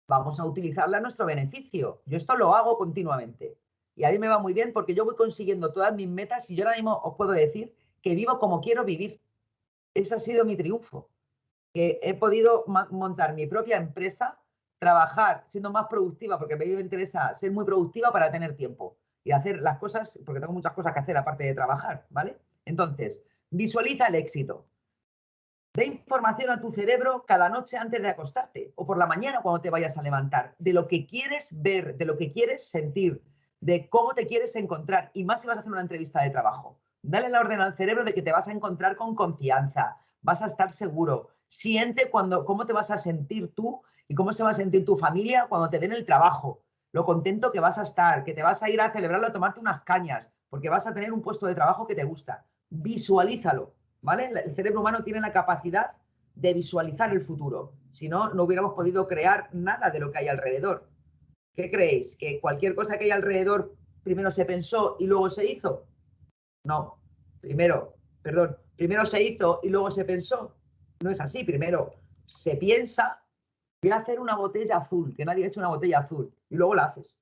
Speaker 1: vamos a utilizarla a nuestro beneficio. Yo esto lo hago continuamente. Y a mí me va muy bien porque yo voy consiguiendo todas mis metas y yo ahora mismo os puedo decir que vivo como quiero vivir. Ese ha sido mi triunfo. Que he podido montar mi propia empresa, trabajar siendo más productiva, porque a mí me interesa ser muy productiva para tener tiempo y hacer las cosas, porque tengo muchas cosas que hacer aparte de trabajar, ¿vale? Entonces, visualiza el éxito. Da información a tu cerebro cada noche antes de acostarte o por la mañana cuando te vayas a levantar, de lo que quieres ver, de lo que quieres sentir, de cómo te quieres encontrar, y más si vas a hacer una entrevista de trabajo. Dale la orden al cerebro de que te vas a encontrar con confianza, vas a estar seguro. Siente cómo te vas a sentir tú y cómo se va a sentir tu familia cuando te den el trabajo, lo contento que vas a estar, que te vas a ir a celebrarlo, a tomarte unas cañas, porque vas a tener un puesto de trabajo que te gusta. Visualízalo, ¿vale? El cerebro humano tiene la capacidad de visualizar el futuro. Si no, no hubiéramos podido crear nada de lo que hay alrededor. ¿Qué creéis? ¿Que cualquier cosa que hay alrededor primero se pensó y luego se hizo? No. Primero se hizo y luego se pensó. No es así. Primero se piensa, voy a hacer una botella azul, que nadie ha hecho una botella azul, y luego la haces,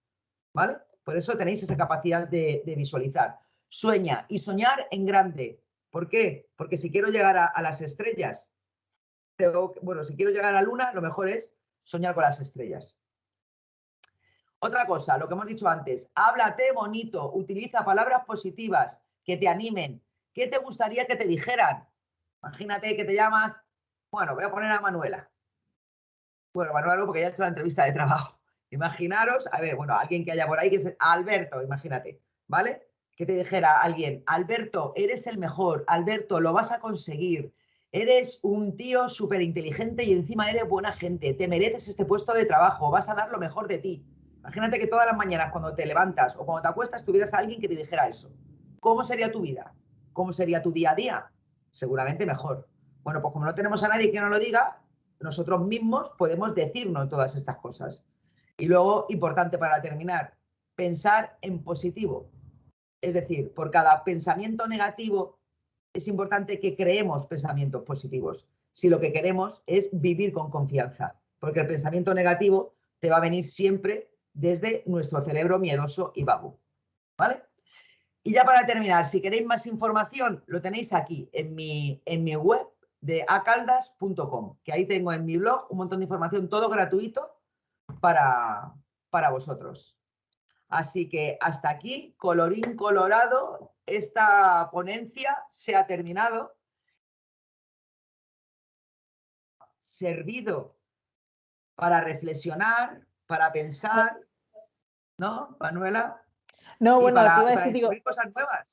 Speaker 1: ¿vale? Por eso tenéis esa capacidad de visualizar. Sueña, y soñar en grande. ¿Por qué? Porque si quiero llegar a las estrellas, si quiero llegar a la luna, lo mejor es soñar con las estrellas. Otra cosa, lo que hemos dicho antes, háblate bonito, utiliza palabras positivas que te animen. ¿Qué te gustaría que te dijeran? Imagínate que te llamas, bueno, voy a poner a Manuela. Bueno, Manuela, porque ya he hecho la entrevista de trabajo. Imaginaros, a ver, bueno, alguien que haya por ahí, que es Alberto, imagínate, ¿vale? Que te dijera alguien, Alberto, eres el mejor, Alberto, lo vas a conseguir, eres un tío súper inteligente y encima eres buena gente, te mereces este puesto de trabajo, vas a dar lo mejor de ti. Imagínate que todas las mañanas cuando te levantas o cuando te acuestas tuvieras a alguien que te dijera eso. ¿Cómo sería tu vida? ¿Cómo sería tu día a día? Seguramente mejor. Bueno, pues como no tenemos a nadie que nos lo diga, nosotros mismos podemos decirnos todas estas cosas. Y luego, importante para terminar, pensar en positivo. Es decir, por cada pensamiento negativo es importante que creemos pensamientos positivos. Si lo que queremos es vivir con confianza, porque el pensamiento negativo te va a venir siempre desde nuestro cerebro miedoso y vago, ¿vale? Y ya para terminar, si queréis más información, lo tenéis aquí en mi web de acaldas.com, que ahí tengo en mi blog un montón de información, todo gratuito para vosotros. Así que hasta aquí, colorín colorado, esta ponencia se ha terminado. Servido para reflexionar, para pensar, ¿no, Manuela?
Speaker 2: No,
Speaker 1: Y
Speaker 2: bueno, te iba a
Speaker 1: para
Speaker 2: decir,
Speaker 1: descubrir cosas nuevas.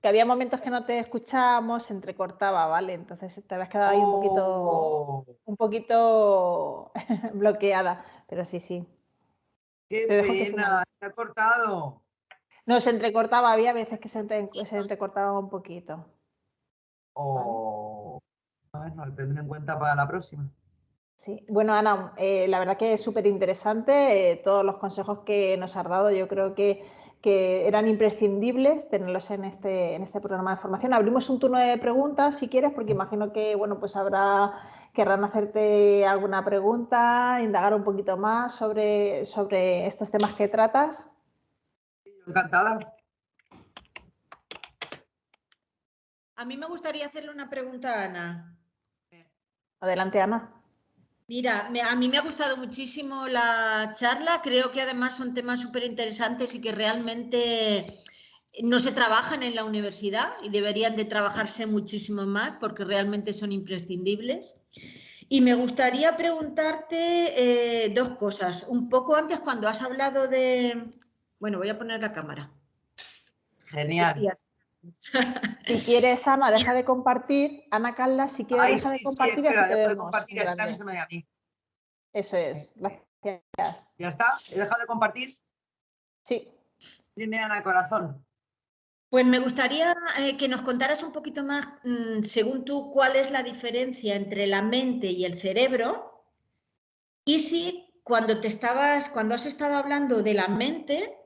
Speaker 2: que había momentos que no te escuchábamos, se entrecortaba, ¿vale? Entonces te habías quedado ahí un poquito bloqueada, pero sí, sí.
Speaker 1: ¡Qué
Speaker 2: Te dejo que
Speaker 1: pena!
Speaker 2: finalices.
Speaker 1: Se ha cortado.
Speaker 2: No, se entrecortaba, había veces que se entrecortaba un poquito.
Speaker 1: Bueno, lo tendré en cuenta para la próxima.
Speaker 2: Sí, bueno, Ana, la verdad que es súper interesante todos los consejos que nos has dado. Yo creo que eran imprescindibles tenerlos en este programa de formación. Abrimos un turno de preguntas, si quieres, porque imagino que, bueno, pues querrán hacerte alguna pregunta, indagar un poquito más sobre estos temas que tratas.
Speaker 1: Encantada.
Speaker 3: A mí me gustaría hacerle una pregunta a Ana.
Speaker 2: Adelante, Ana.
Speaker 3: Mira, a mí me ha gustado muchísimo la charla, creo que además son temas súper interesantes y que realmente no se trabajan en la universidad y deberían de trabajarse muchísimo más porque realmente son imprescindibles. Y me gustaría preguntarte dos cosas. Un poco antes, cuando has hablado de... Bueno, voy a poner la cámara.
Speaker 1: Genial.
Speaker 2: Si quieres, Ana, deja de compartir. Ana Caldas, si quieres, deja de compartir y así te
Speaker 1: dejo de
Speaker 2: vemos
Speaker 1: compartir,
Speaker 2: en
Speaker 1: así también
Speaker 2: grande.
Speaker 1: se me ve a mí.
Speaker 2: Eso es. Gracias.
Speaker 1: ¿Ya está? ¿He dejado de compartir?
Speaker 2: Sí.
Speaker 1: Dime, Ana, corazón.
Speaker 3: Pues me gustaría que nos contaras un poquito más, según tú, cuál es la diferencia entre la mente y el cerebro, y si cuando has estado hablando de la mente,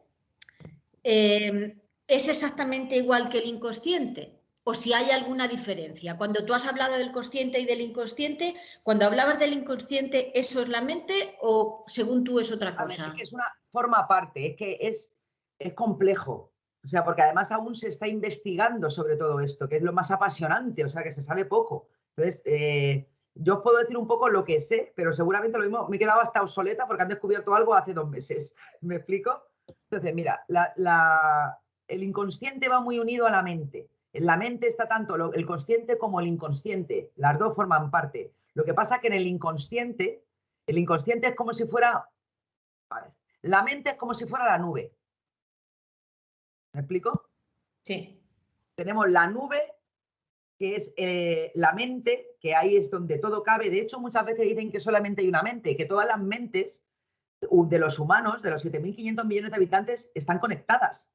Speaker 3: es exactamente igual que el inconsciente, o si hay alguna diferencia. Cuando tú has hablado del consciente y del inconsciente, cuando hablabas del inconsciente, ¿eso es la mente o según tú es otra cosa?
Speaker 1: Es que es una forma aparte, es que es complejo. O sea, porque además aún se está investigando sobre todo esto, que es lo más apasionante, o sea, que se sabe poco. Entonces, yo os puedo decir un poco lo que sé, pero seguramente lo mismo me he quedado hasta obsoleta porque han descubierto algo hace 2 meses. ¿Me explico? Entonces, mira, el inconsciente va muy unido a la mente. En la mente está tanto el consciente como el inconsciente. Las dos forman parte. Lo que pasa es que en el inconsciente es como si fuera... A ver, la mente es como si fuera la nube. ¿Me explico?
Speaker 3: Sí.
Speaker 1: Tenemos la nube, que es la mente, que ahí es donde todo cabe. De hecho, muchas veces dicen que solamente hay una mente, que todas las mentes de los humanos, de los 7.500 millones de habitantes, están conectadas.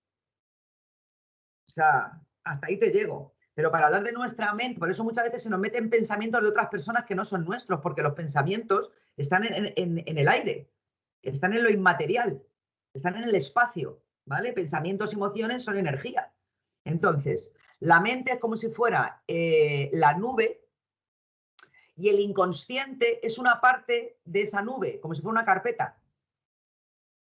Speaker 1: O sea, hasta ahí te llego. Pero para hablar de nuestra mente, por eso muchas veces se nos meten pensamientos de otras personas que no son nuestros, porque los pensamientos están en el aire, están en lo inmaterial, están en el espacio, ¿vale? Pensamientos y emociones son energía. Entonces, la mente es como si fuera la nube y el inconsciente es una parte de esa nube, como si fuera una carpeta.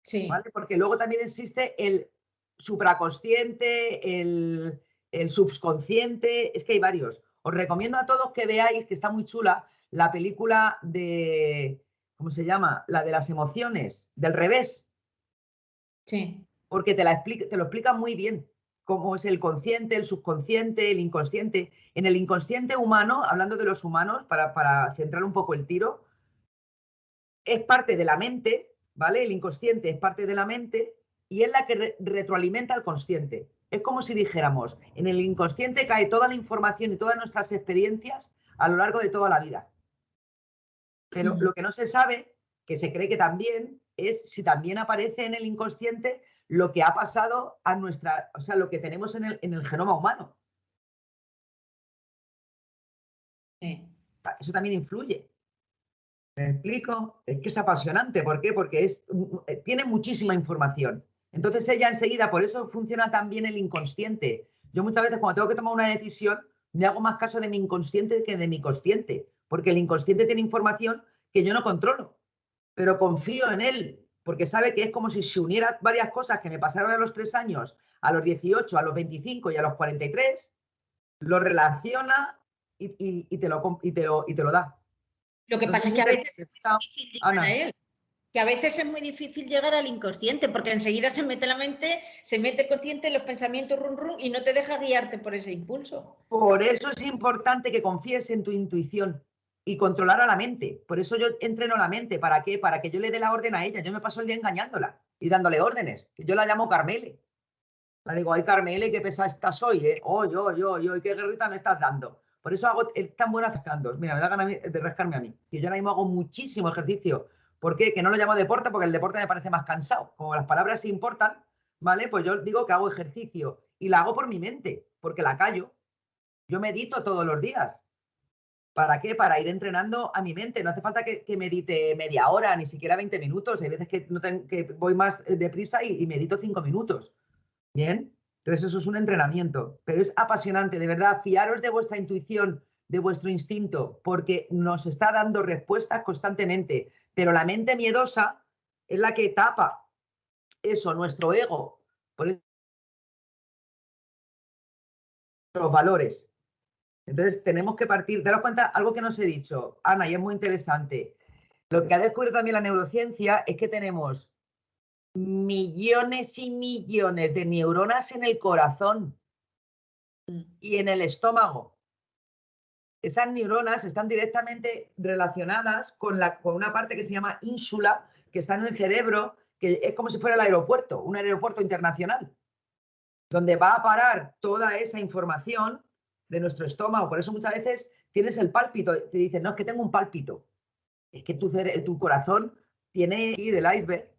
Speaker 3: Sí.
Speaker 1: ¿Vale? Porque luego también existe el supraconsciente, el subconsciente, es que hay varios. Os recomiendo a todos que veáis, que está muy chula, la película de, ¿cómo se llama? La de las emociones, del revés.
Speaker 3: Sí.
Speaker 1: Porque te lo explica muy bien cómo es el consciente, el subconsciente, el inconsciente. En el inconsciente humano, hablando de los humanos, para centrar un poco el tiro, es parte de la mente, ¿vale? El inconsciente es parte de la mente y es la que retroalimenta al consciente. Es como si dijéramos, en el inconsciente cae toda la información y todas nuestras experiencias a lo largo de toda la vida. Pero lo que no se sabe, que se cree que también, es si también aparece en el inconsciente lo que ha pasado a nuestra, o sea, lo que tenemos en el genoma humano.
Speaker 3: Sí.
Speaker 1: Eso también influye. ¿Me explico? Es que es apasionante. ¿Por qué? Porque tiene muchísima información. Entonces ella enseguida, por eso funciona tan bien el inconsciente. Yo muchas veces cuando tengo que tomar una decisión, me hago más caso de mi inconsciente que de mi consciente, porque el inconsciente tiene información que yo no controlo, pero confío en él, porque sabe que es como si se uniera varias cosas que me pasaron a los 3 años, a los 18, a los 25 y a los 43, lo relaciona y te lo da.
Speaker 3: Lo que
Speaker 1: No
Speaker 3: pasa
Speaker 1: sé
Speaker 3: es
Speaker 1: si
Speaker 3: que a
Speaker 1: te he
Speaker 3: veces es
Speaker 1: contestado,
Speaker 3: muy difícil llegar
Speaker 1: Ana.
Speaker 3: a él. Que a veces es muy difícil llegar al inconsciente, porque enseguida se mete la mente, se mete el consciente, los pensamientos rum rum y no te deja guiarte por ese impulso.
Speaker 1: Por eso es importante que confíes en tu intuición y controlar a la mente. Por eso yo entreno la mente. ¿Para qué? Para que yo le dé la orden a ella. Yo me paso el día engañándola y dándole órdenes. Yo la llamo Carmele. La digo, ay, Carmele, qué pesada estás hoy, ¿eh? Hoy, qué guerrita me estás dando. Por eso hago tan buenas rascando. Mira, me da ganas de rascarme a mí. Que yo ahora mismo hago muchísimo ejercicio. ¿Por qué? Que no lo llamo deporte porque el deporte me parece más cansado. Como las palabras sí importan, ¿vale? Pues yo digo que hago ejercicio y la hago por mi mente, porque la callo. Yo medito todos los días. ¿Para qué? Para ir entrenando a mi mente. No hace falta que medite media hora, ni siquiera 20 minutos. Hay veces que, que voy más deprisa y medito 5 minutos. Bien, entonces eso es un entrenamiento, pero es apasionante, de verdad, fiaros de vuestra intuición, de vuestro instinto, porque nos está dando respuestas constantemente, pero la mente miedosa es la que tapa eso, nuestro ego, por eso los valores. Entonces tenemos que partir, daros cuenta, algo que no os he dicho, Ana, y es muy interesante. Lo que ha descubierto también la neurociencia es que tenemos millones y millones de neuronas en el corazón y en el estómago. Esas neuronas están directamente relacionadas con una parte que se llama ínsula, que está en el cerebro, que es como si fuera el aeropuerto, un aeropuerto internacional, donde va a parar toda esa información de nuestro estómago. Por eso muchas veces tienes el pálpito, te dicen, no, es que tengo un pálpito. Es que tu corazón tiene aquí del iceberg,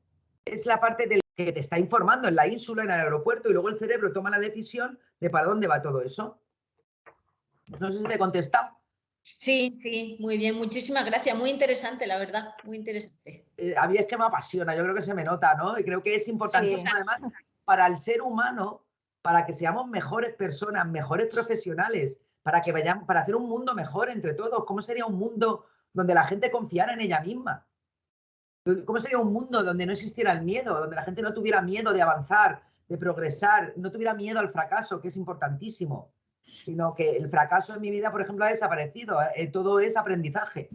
Speaker 1: es la parte del que te está informando en la ínsula, en el aeropuerto, y luego el cerebro toma la decisión de para dónde va todo eso. No sé si te he contestado.
Speaker 3: Sí, sí, muy bien, muchísimas gracias, muy interesante, la verdad, muy interesante.
Speaker 1: A mí es que me apasiona, yo creo que se me nota, ¿no? Y creo que es importantísimo además para el ser humano, para que seamos mejores personas, mejores profesionales, para que vayamos, para hacer un mundo mejor entre todos. ¿Cómo sería un mundo donde la gente confiara en ella misma? ¿Cómo sería un mundo donde no existiera el miedo, donde la gente no tuviera miedo de avanzar, de progresar, no tuviera miedo al fracaso, que es importantísimo, sino que el fracaso en mi vida, por ejemplo, ha desaparecido, todo es aprendizaje.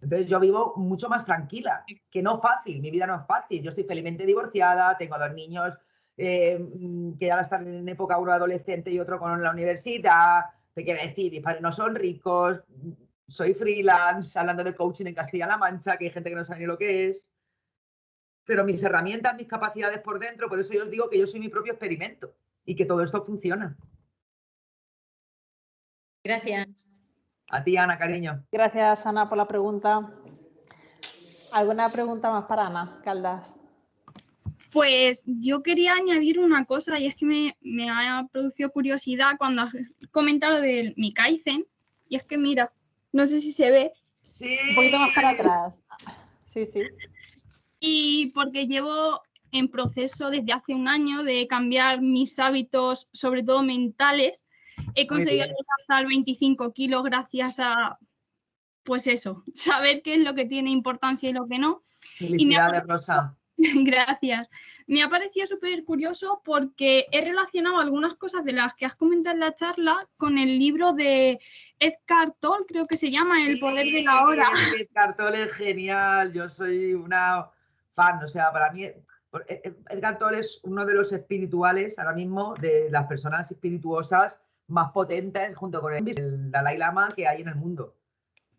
Speaker 1: Entonces yo vivo mucho más tranquila, que no fácil, mi vida no es fácil, yo estoy felizmente divorciada, tengo 2 niños que ahora están en época, uno adolescente y otro con la universidad, te quiero decir, mis padres no son ricos, soy freelance, hablando de coaching en Castilla-La Mancha, que hay gente que no sabe ni lo que es, pero mis herramientas, mis capacidades por dentro, por eso yo os digo que yo soy mi propio experimento y que todo esto funciona.
Speaker 3: Gracias.
Speaker 1: A ti, Ana, cariño.
Speaker 2: Gracias, Ana, por la pregunta. ¿Alguna pregunta más para Ana Caldas?
Speaker 7: Pues yo quería añadir una cosa y es que me ha producido curiosidad cuando has comentado lo del mi Kaizen. Y es que mira, no sé si se ve.
Speaker 1: Sí.
Speaker 2: Un poquito más para atrás. Sí, sí.
Speaker 7: Y porque llevo en proceso desde hace un año de cambiar mis hábitos, sobre todo mentales. He conseguido adelgazar 25 kilos gracias a, pues eso, saber qué es lo que tiene importancia y lo que no.
Speaker 1: Felicidades, Rosa.
Speaker 7: Gracias. Me ha parecido súper curioso porque he relacionado algunas cosas de las que has comentado en la charla con el libro de Eckhart Tolle, creo que se llama, El poder de la hora.
Speaker 1: Eckhart Tolle es genial, yo soy una fan, o sea, para mí Eckhart Tolle es uno de los espirituales ahora mismo, de las personas espirituosas más potentes junto con el Dalai Lama que hay en el mundo.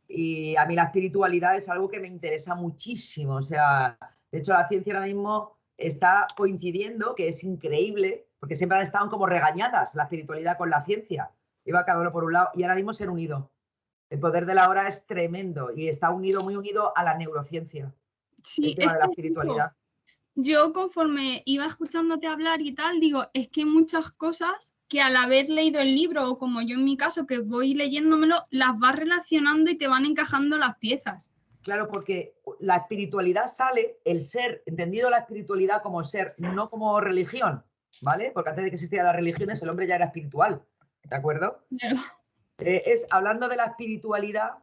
Speaker 1: Y a mí la espiritualidad es algo que me interesa muchísimo, o sea, de hecho la ciencia ahora mismo está coincidiendo, que es increíble, porque siempre han estado como regañadas la espiritualidad con la ciencia, iba cada uno por un lado, y ahora mismo se han unido. El poder de la hora es tremendo y está unido, muy unido a la neurociencia,
Speaker 7: Sí,
Speaker 1: el tema de la espiritualidad.
Speaker 7: Yo conforme iba escuchándote hablar y tal, digo, es que muchas cosas que al haber leído el libro, o como yo en mi caso, que voy leyéndomelo, las vas relacionando y te van encajando las piezas.
Speaker 1: Claro, porque la espiritualidad sale, el ser, entendido la espiritualidad como ser, no como religión, ¿vale? Porque antes de que existieran las religiones, el hombre ya era espiritual, ¿de acuerdo?
Speaker 7: Claro.
Speaker 1: Es hablando de la espiritualidad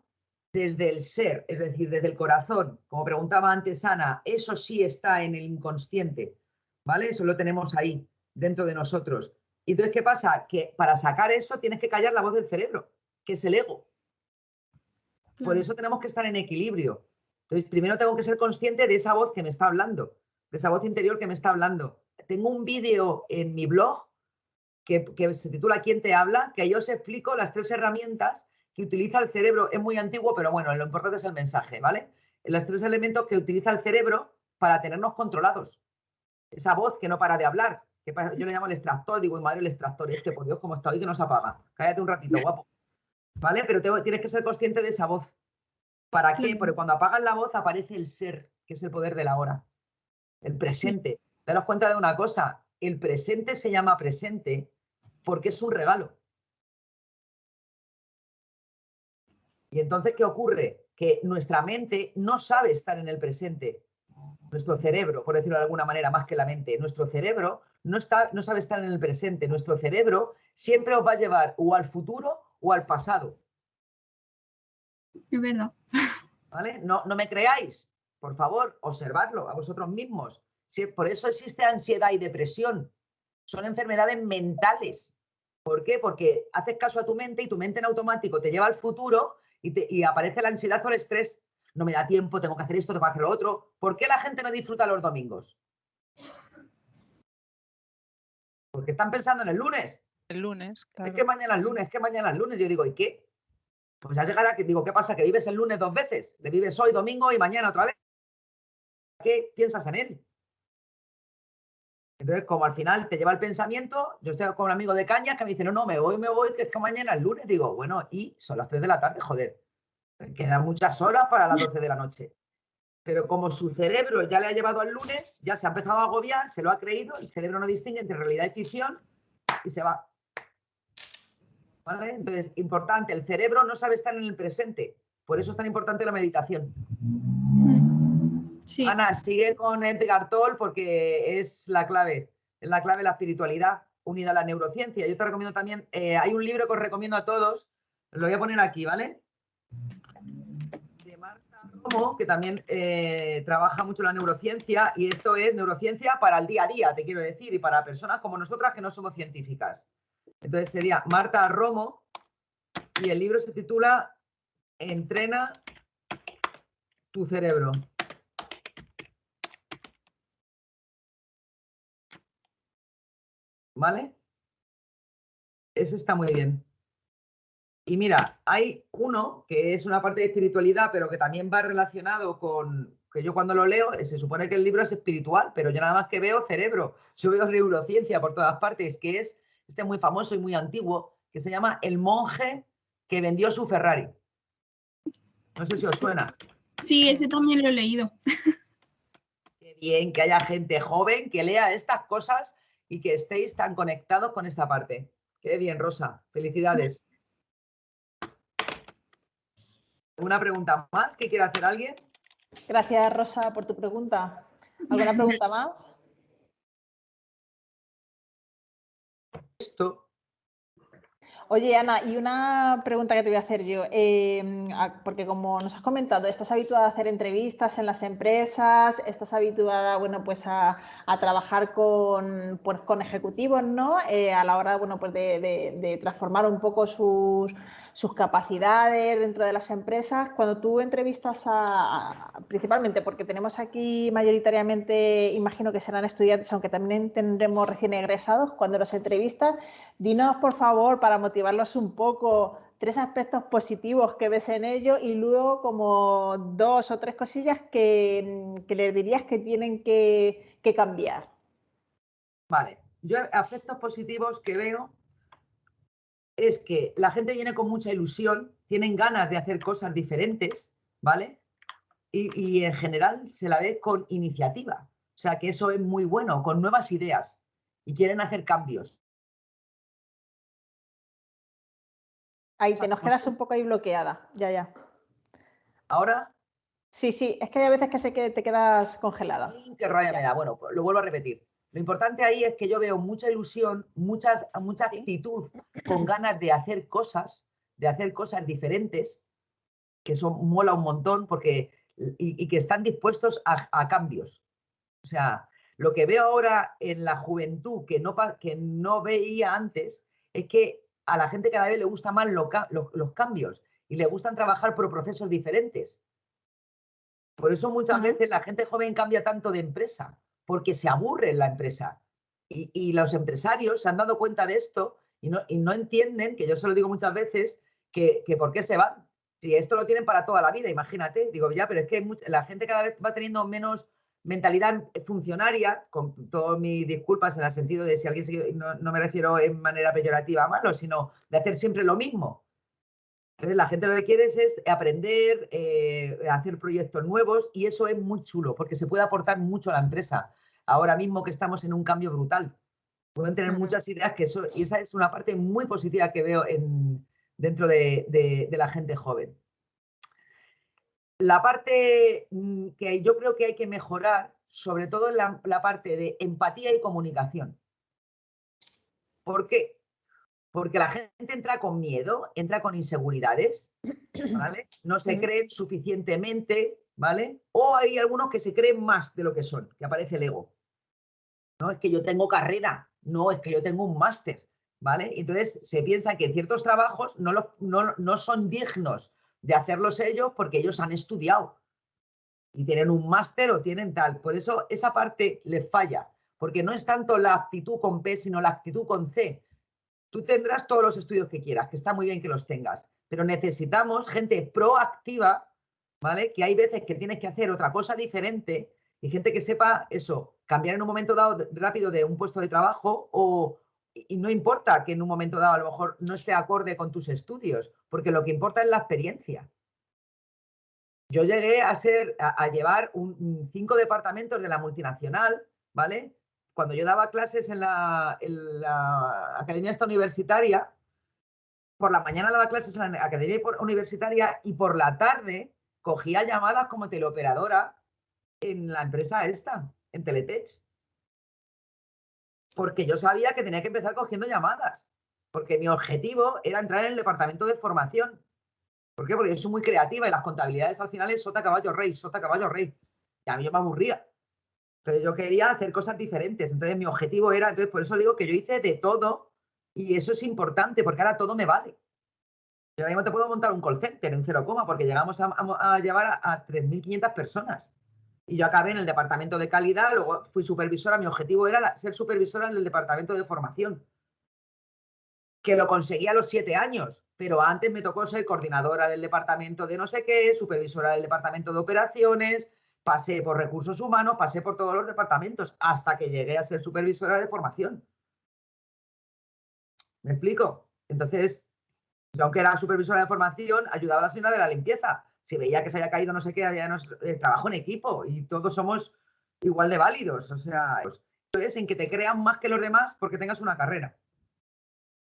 Speaker 1: desde el ser, es decir, desde el corazón. Como preguntaba antes Ana, eso sí está en el inconsciente, ¿vale? Eso lo tenemos ahí, dentro de nosotros. Y entonces, ¿qué pasa? Que para sacar eso tienes que callar la voz del cerebro, que es el ego. Por eso tenemos que estar en equilibrio. Entonces, primero tengo que ser consciente de esa voz que me está hablando, de esa voz interior que me está hablando. Tengo un vídeo en mi blog que se titula ¿Quién te habla?, que yo os explico las 3 herramientas que utiliza el cerebro. Es muy antiguo, pero bueno, lo importante es el mensaje, ¿vale? Los 3 elementos que utiliza el cerebro para tenernos controlados. Esa voz que no para de hablar, que yo le llamo el extractor, digo, madre, el extractor, este, por Dios, cómo está hoy, que no se apaga. Cállate un ratito, guapo. ¿Vale? Pero tienes que ser consciente de esa voz. ¿Para qué? Porque cuando apagas la voz aparece el ser, que es el poder de la hora. El presente. Daros cuenta de una cosa, el presente se llama presente porque es un regalo. Y entonces, ¿qué ocurre? Que nuestra mente no sabe estar en el presente. Nuestro cerebro, por decirlo de alguna manera, más que la mente, nuestro cerebro no sabe estar en el presente. Nuestro cerebro siempre os va a llevar o al futuro o al pasado.
Speaker 7: Es verdad.
Speaker 1: ¿Vale? No me creáis. Por favor, observadlo a vosotros mismos. Por eso existe ansiedad y depresión. Son enfermedades mentales. ¿Por qué? Porque haces caso a tu mente y tu mente en automático te lleva al futuro y aparece la ansiedad o el estrés. No me da tiempo, tengo que hacer esto, tengo que hacer lo otro. ¿Por qué la gente no disfruta los domingos? Porque están pensando en el lunes.
Speaker 5: El lunes, claro.
Speaker 1: Es que mañana es lunes, es que mañana es lunes. Yo digo, ¿y qué? Pues ya llegará que digo, ¿qué pasa? ¿Que vives el lunes 2 veces? ¿Le vives hoy, domingo y mañana otra vez? ¿Qué piensas en él? Entonces, como al final te lleva el pensamiento, yo estoy con un amigo de Cañas que me dice, no, me voy, que es que mañana es lunes. Digo, bueno, y son las 3 de la tarde, joder. Quedan muchas horas para las 12 de la noche. Pero como su cerebro ya le ha llevado al lunes, ya se ha empezado a agobiar, se lo ha creído, el cerebro no distingue entre realidad y ficción y se va. ¿Vale? Entonces, importante, el cerebro no sabe estar en el presente. Por eso es tan importante la meditación.
Speaker 7: Sí.
Speaker 1: Ana, sigue con Edgar Tolle porque es la clave de la espiritualidad unida a la neurociencia. Yo te recomiendo también, hay un libro que os recomiendo a todos, lo voy a poner aquí, ¿vale? De Marta Romo, que también trabaja mucho la neurociencia, y esto es neurociencia para el día a día, te quiero decir, y para personas como nosotras que no somos científicas. Entonces sería Marta Romo y el libro se titula Entrena tu cerebro. ¿Vale? Ese está muy bien. Y mira, hay uno que es una parte de espiritualidad, pero que también va relacionado con, que yo cuando lo leo, se supone que el libro es espiritual, pero yo nada más que veo cerebro, yo veo neurociencia por todas partes, que es este muy famoso y muy antiguo, que se llama El monje que vendió su Ferrari. No sé si os suena.
Speaker 7: Sí, ese también lo he leído.
Speaker 1: Qué bien que haya gente joven que lea estas cosas y que estéis tan conectados con esta parte. Qué bien, Rosa. Felicidades. ¿Alguna pregunta más que quiera hacer alguien?
Speaker 2: Gracias, Rosa, por tu pregunta. ¿Alguna pregunta más?
Speaker 1: Esto.
Speaker 2: Oye, Ana, y una pregunta que te voy a hacer yo, porque como nos has comentado, estás habituada a hacer entrevistas en las empresas, estás habituada, bueno, pues a trabajar con ejecutivos, ¿no? A la hora, bueno, pues de transformar un poco sus capacidades dentro de las empresas. Cuando tú entrevistas principalmente, porque tenemos aquí mayoritariamente, imagino que serán estudiantes, aunque también tendremos recién egresados, cuando los entrevistas, dinos, por favor, para motivarlos un poco, 3 aspectos positivos que ves en ello y luego como 2 o 3 cosillas que les dirías que tienen que cambiar.
Speaker 1: Vale, yo aspectos positivos que veo es que la gente viene con mucha ilusión, tienen ganas de hacer cosas diferentes, ¿vale? Y en general se la ve con iniciativa. O sea que eso es muy bueno, con nuevas ideas y quieren hacer cambios.
Speaker 2: Ahí te nos quedas un poco ahí bloqueada, ya.
Speaker 1: Ahora,
Speaker 2: Sí, es que hay veces que te quedas congelada.
Speaker 1: qué rabia me da. Bueno, pues lo vuelvo a repetir. Lo importante ahí es que yo veo mucha ilusión, mucha actitud con ganas de hacer cosas diferentes, que eso mola un montón porque, y que están dispuestos a cambios. O sea, lo que veo ahora en la juventud que no veía antes es que a la gente cada vez le gustan más los cambios y le gustan trabajar por procesos diferentes. Por eso muchas veces la gente joven cambia tanto de empresa, porque se aburre en la empresa. Y los empresarios se han dado cuenta de esto y no entienden, que yo se lo digo muchas veces, que por qué se van. Si esto lo tienen para toda la vida, imagínate. Digo, ya, pero es que la gente cada vez va teniendo menos mentalidad funcionaria, con todas mis disculpas en el sentido de si alguien no me refiero en manera peyorativa a malo, sino de hacer siempre lo mismo. Entonces, la gente lo que quiere es aprender, hacer proyectos nuevos y eso es muy chulo porque se puede aportar mucho a la empresa. Ahora mismo que estamos en un cambio brutal, pueden tener muchas ideas y esa es una parte muy positiva que veo dentro de la gente joven. La parte que yo creo que hay que mejorar, sobre todo en la parte de empatía y comunicación. ¿Por qué? Porque la gente entra con miedo, entra con inseguridades, ¿vale? No se creen suficientemente, ¿vale? O hay algunos que se creen más de lo que son, que aparece el ego. No, es que yo tengo carrera, no, es que yo tengo un máster, ¿vale? Entonces se piensa que ciertos trabajos no son dignos de hacerlos ellos porque ellos han estudiado y tienen un máster o tienen tal. Por eso esa parte les falla, porque no es tanto la actitud con P, sino la actitud con C. Tú tendrás todos los estudios que quieras, que está muy bien que los tengas, pero necesitamos gente proactiva, ¿vale? Que hay veces que tienes que hacer otra cosa diferente y gente que sepa eso, cambiar en un momento dado rápido de un puesto de trabajo y no importa que en un momento dado a lo mejor no esté acorde con tus estudios, porque lo que importa es la experiencia. Yo llegué a llevar 5 departamentos de la multinacional, ¿vale? Cuando yo daba clases en la academia esta universitaria, por la mañana daba clases en la academia universitaria y por la tarde cogía llamadas como teleoperadora en la empresa esta, en Teletech. Porque yo sabía que tenía que empezar cogiendo llamadas. Porque mi objetivo era entrar en el departamento de formación. ¿Por qué? Porque yo soy muy creativa y las contabilidades al final es sota, caballo, rey, sota, caballo, rey. Y a mí yo me aburría. Entonces yo quería hacer cosas diferentes. Entonces mi objetivo era, entonces por eso digo que yo hice de todo y eso es importante porque ahora todo me vale. Yo ahora mismo te puedo montar un call center en 0, porque llegamos a llevar a 3.500 personas. Y yo acabé en el departamento de calidad, luego fui supervisora. Mi objetivo era ser supervisora en el departamento de formación. Que lo conseguí a los 7 años, pero antes me tocó ser coordinadora del departamento de no sé qué, supervisora del departamento de operaciones, pasé por recursos humanos, pasé por todos los departamentos, hasta que llegué a ser supervisora de formación. ¿Me explico? Entonces, yo, aunque era supervisora de formación, ayudaba a la señora de la limpieza. Si veía que se había caído no sé qué, había trabajo en equipo y todos somos igual de válidos. O sea, eso es en que te crean más que los demás porque tengas una carrera.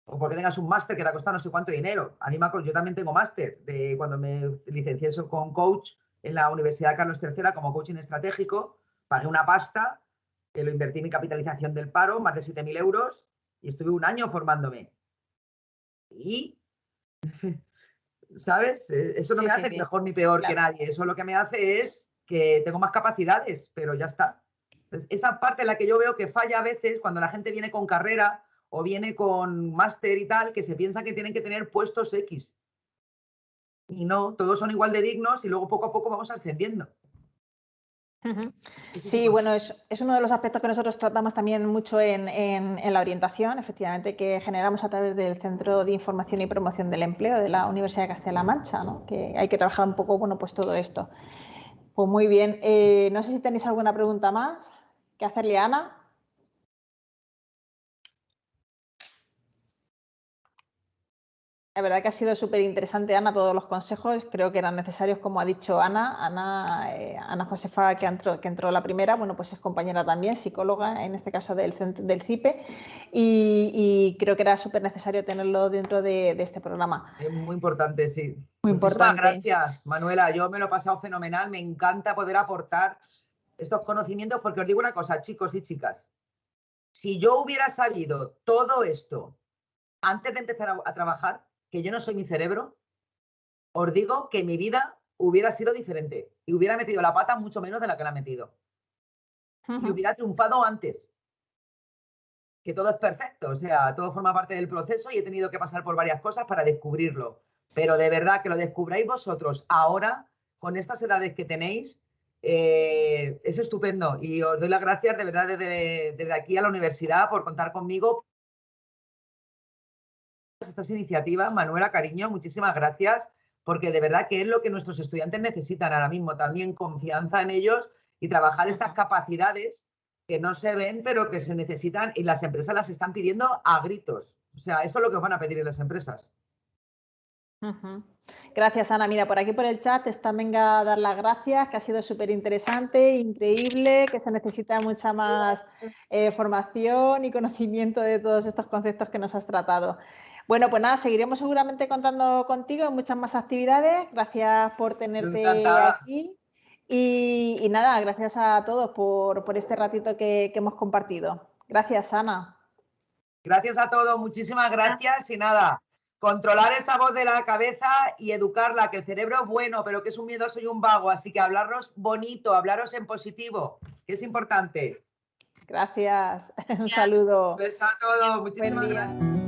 Speaker 1: O porque tengas un máster que te ha costado no sé cuánto dinero. Yo también tengo máster de cuando me licencié con coach en la Universidad Carlos III como coaching estratégico. Pagué una pasta, que lo invertí en mi capitalización del paro, más de 7.000 euros, y estuve un año formándome. Y, ¿sabes? Eso no me hace ni mejor ni peor que nadie. Eso lo que me hace es que tengo más capacidades, pero ya está. Entonces, esa parte en la que yo veo que falla a veces cuando la gente viene con carrera o viene con máster y tal, que se piensa que tienen que tener puestos X. Y no, todos son igual de dignos y luego poco a poco vamos ascendiendo.
Speaker 2: Sí, bueno, es uno de los aspectos que nosotros tratamos también mucho en la orientación, efectivamente, que generamos a través del Centro de Información y Promoción del Empleo de la Universidad de Castilla-La Mancha, ¿no? Que hay que trabajar un poco, bueno, pues todo esto. Pues muy bien. No sé si tenéis alguna pregunta más que hacerle a Ana. La verdad que ha sido súper interesante, Ana, todos los consejos. Creo que eran necesarios, como ha dicho Ana Josefa, que entró la primera, bueno, pues es compañera también, psicóloga, en este caso del CIPE, y creo que era súper necesario tenerlo dentro de este programa.
Speaker 1: Es muy importante, sí.
Speaker 2: Muy
Speaker 1: Muchísimas
Speaker 2: importante.
Speaker 1: gracias, Manuela. Yo me lo he pasado fenomenal. Me encanta poder aportar estos conocimientos porque os digo una cosa, chicos y chicas. Si yo hubiera sabido todo esto antes de empezar a trabajar, que yo no soy mi cerebro, os digo que mi vida hubiera sido diferente y hubiera metido la pata mucho menos de la que la he metido. Y hubiera triunfado antes. Que todo es perfecto, o sea, todo forma parte del proceso y he tenido que pasar por varias cosas para descubrirlo. Pero de verdad que lo descubráis vosotros ahora, con estas edades que tenéis, es estupendo. Y os doy las gracias de verdad desde aquí a la universidad por contar conmigo. Estas iniciativas, Manuela, cariño, muchísimas gracias, porque de verdad que es lo que nuestros estudiantes necesitan ahora mismo, también confianza en ellos y trabajar estas capacidades que no se ven, pero que se necesitan y las empresas las están pidiendo a gritos. O sea, eso es lo que os van a pedir en las empresas.
Speaker 2: Gracias, Ana. Mira, por aquí por el chat están, venga a dar las gracias, que ha sido súper interesante, increíble, que se necesita mucha más formación y conocimiento de todos estos conceptos que nos has tratado. Bueno, pues nada, seguiremos seguramente contando contigo en muchas más actividades. Gracias por tenerte aquí. Y nada, gracias a todos por este ratito que hemos compartido. Gracias, Ana.
Speaker 1: Gracias a todos, muchísimas gracias y nada, controlar esa voz de la cabeza y educarla, que el cerebro es bueno, pero que es un miedoso y un vago, así que hablaros bonito, hablaros en positivo, que es importante.
Speaker 2: Gracias, un saludo.
Speaker 1: Un beso a todos, muchísimas gracias.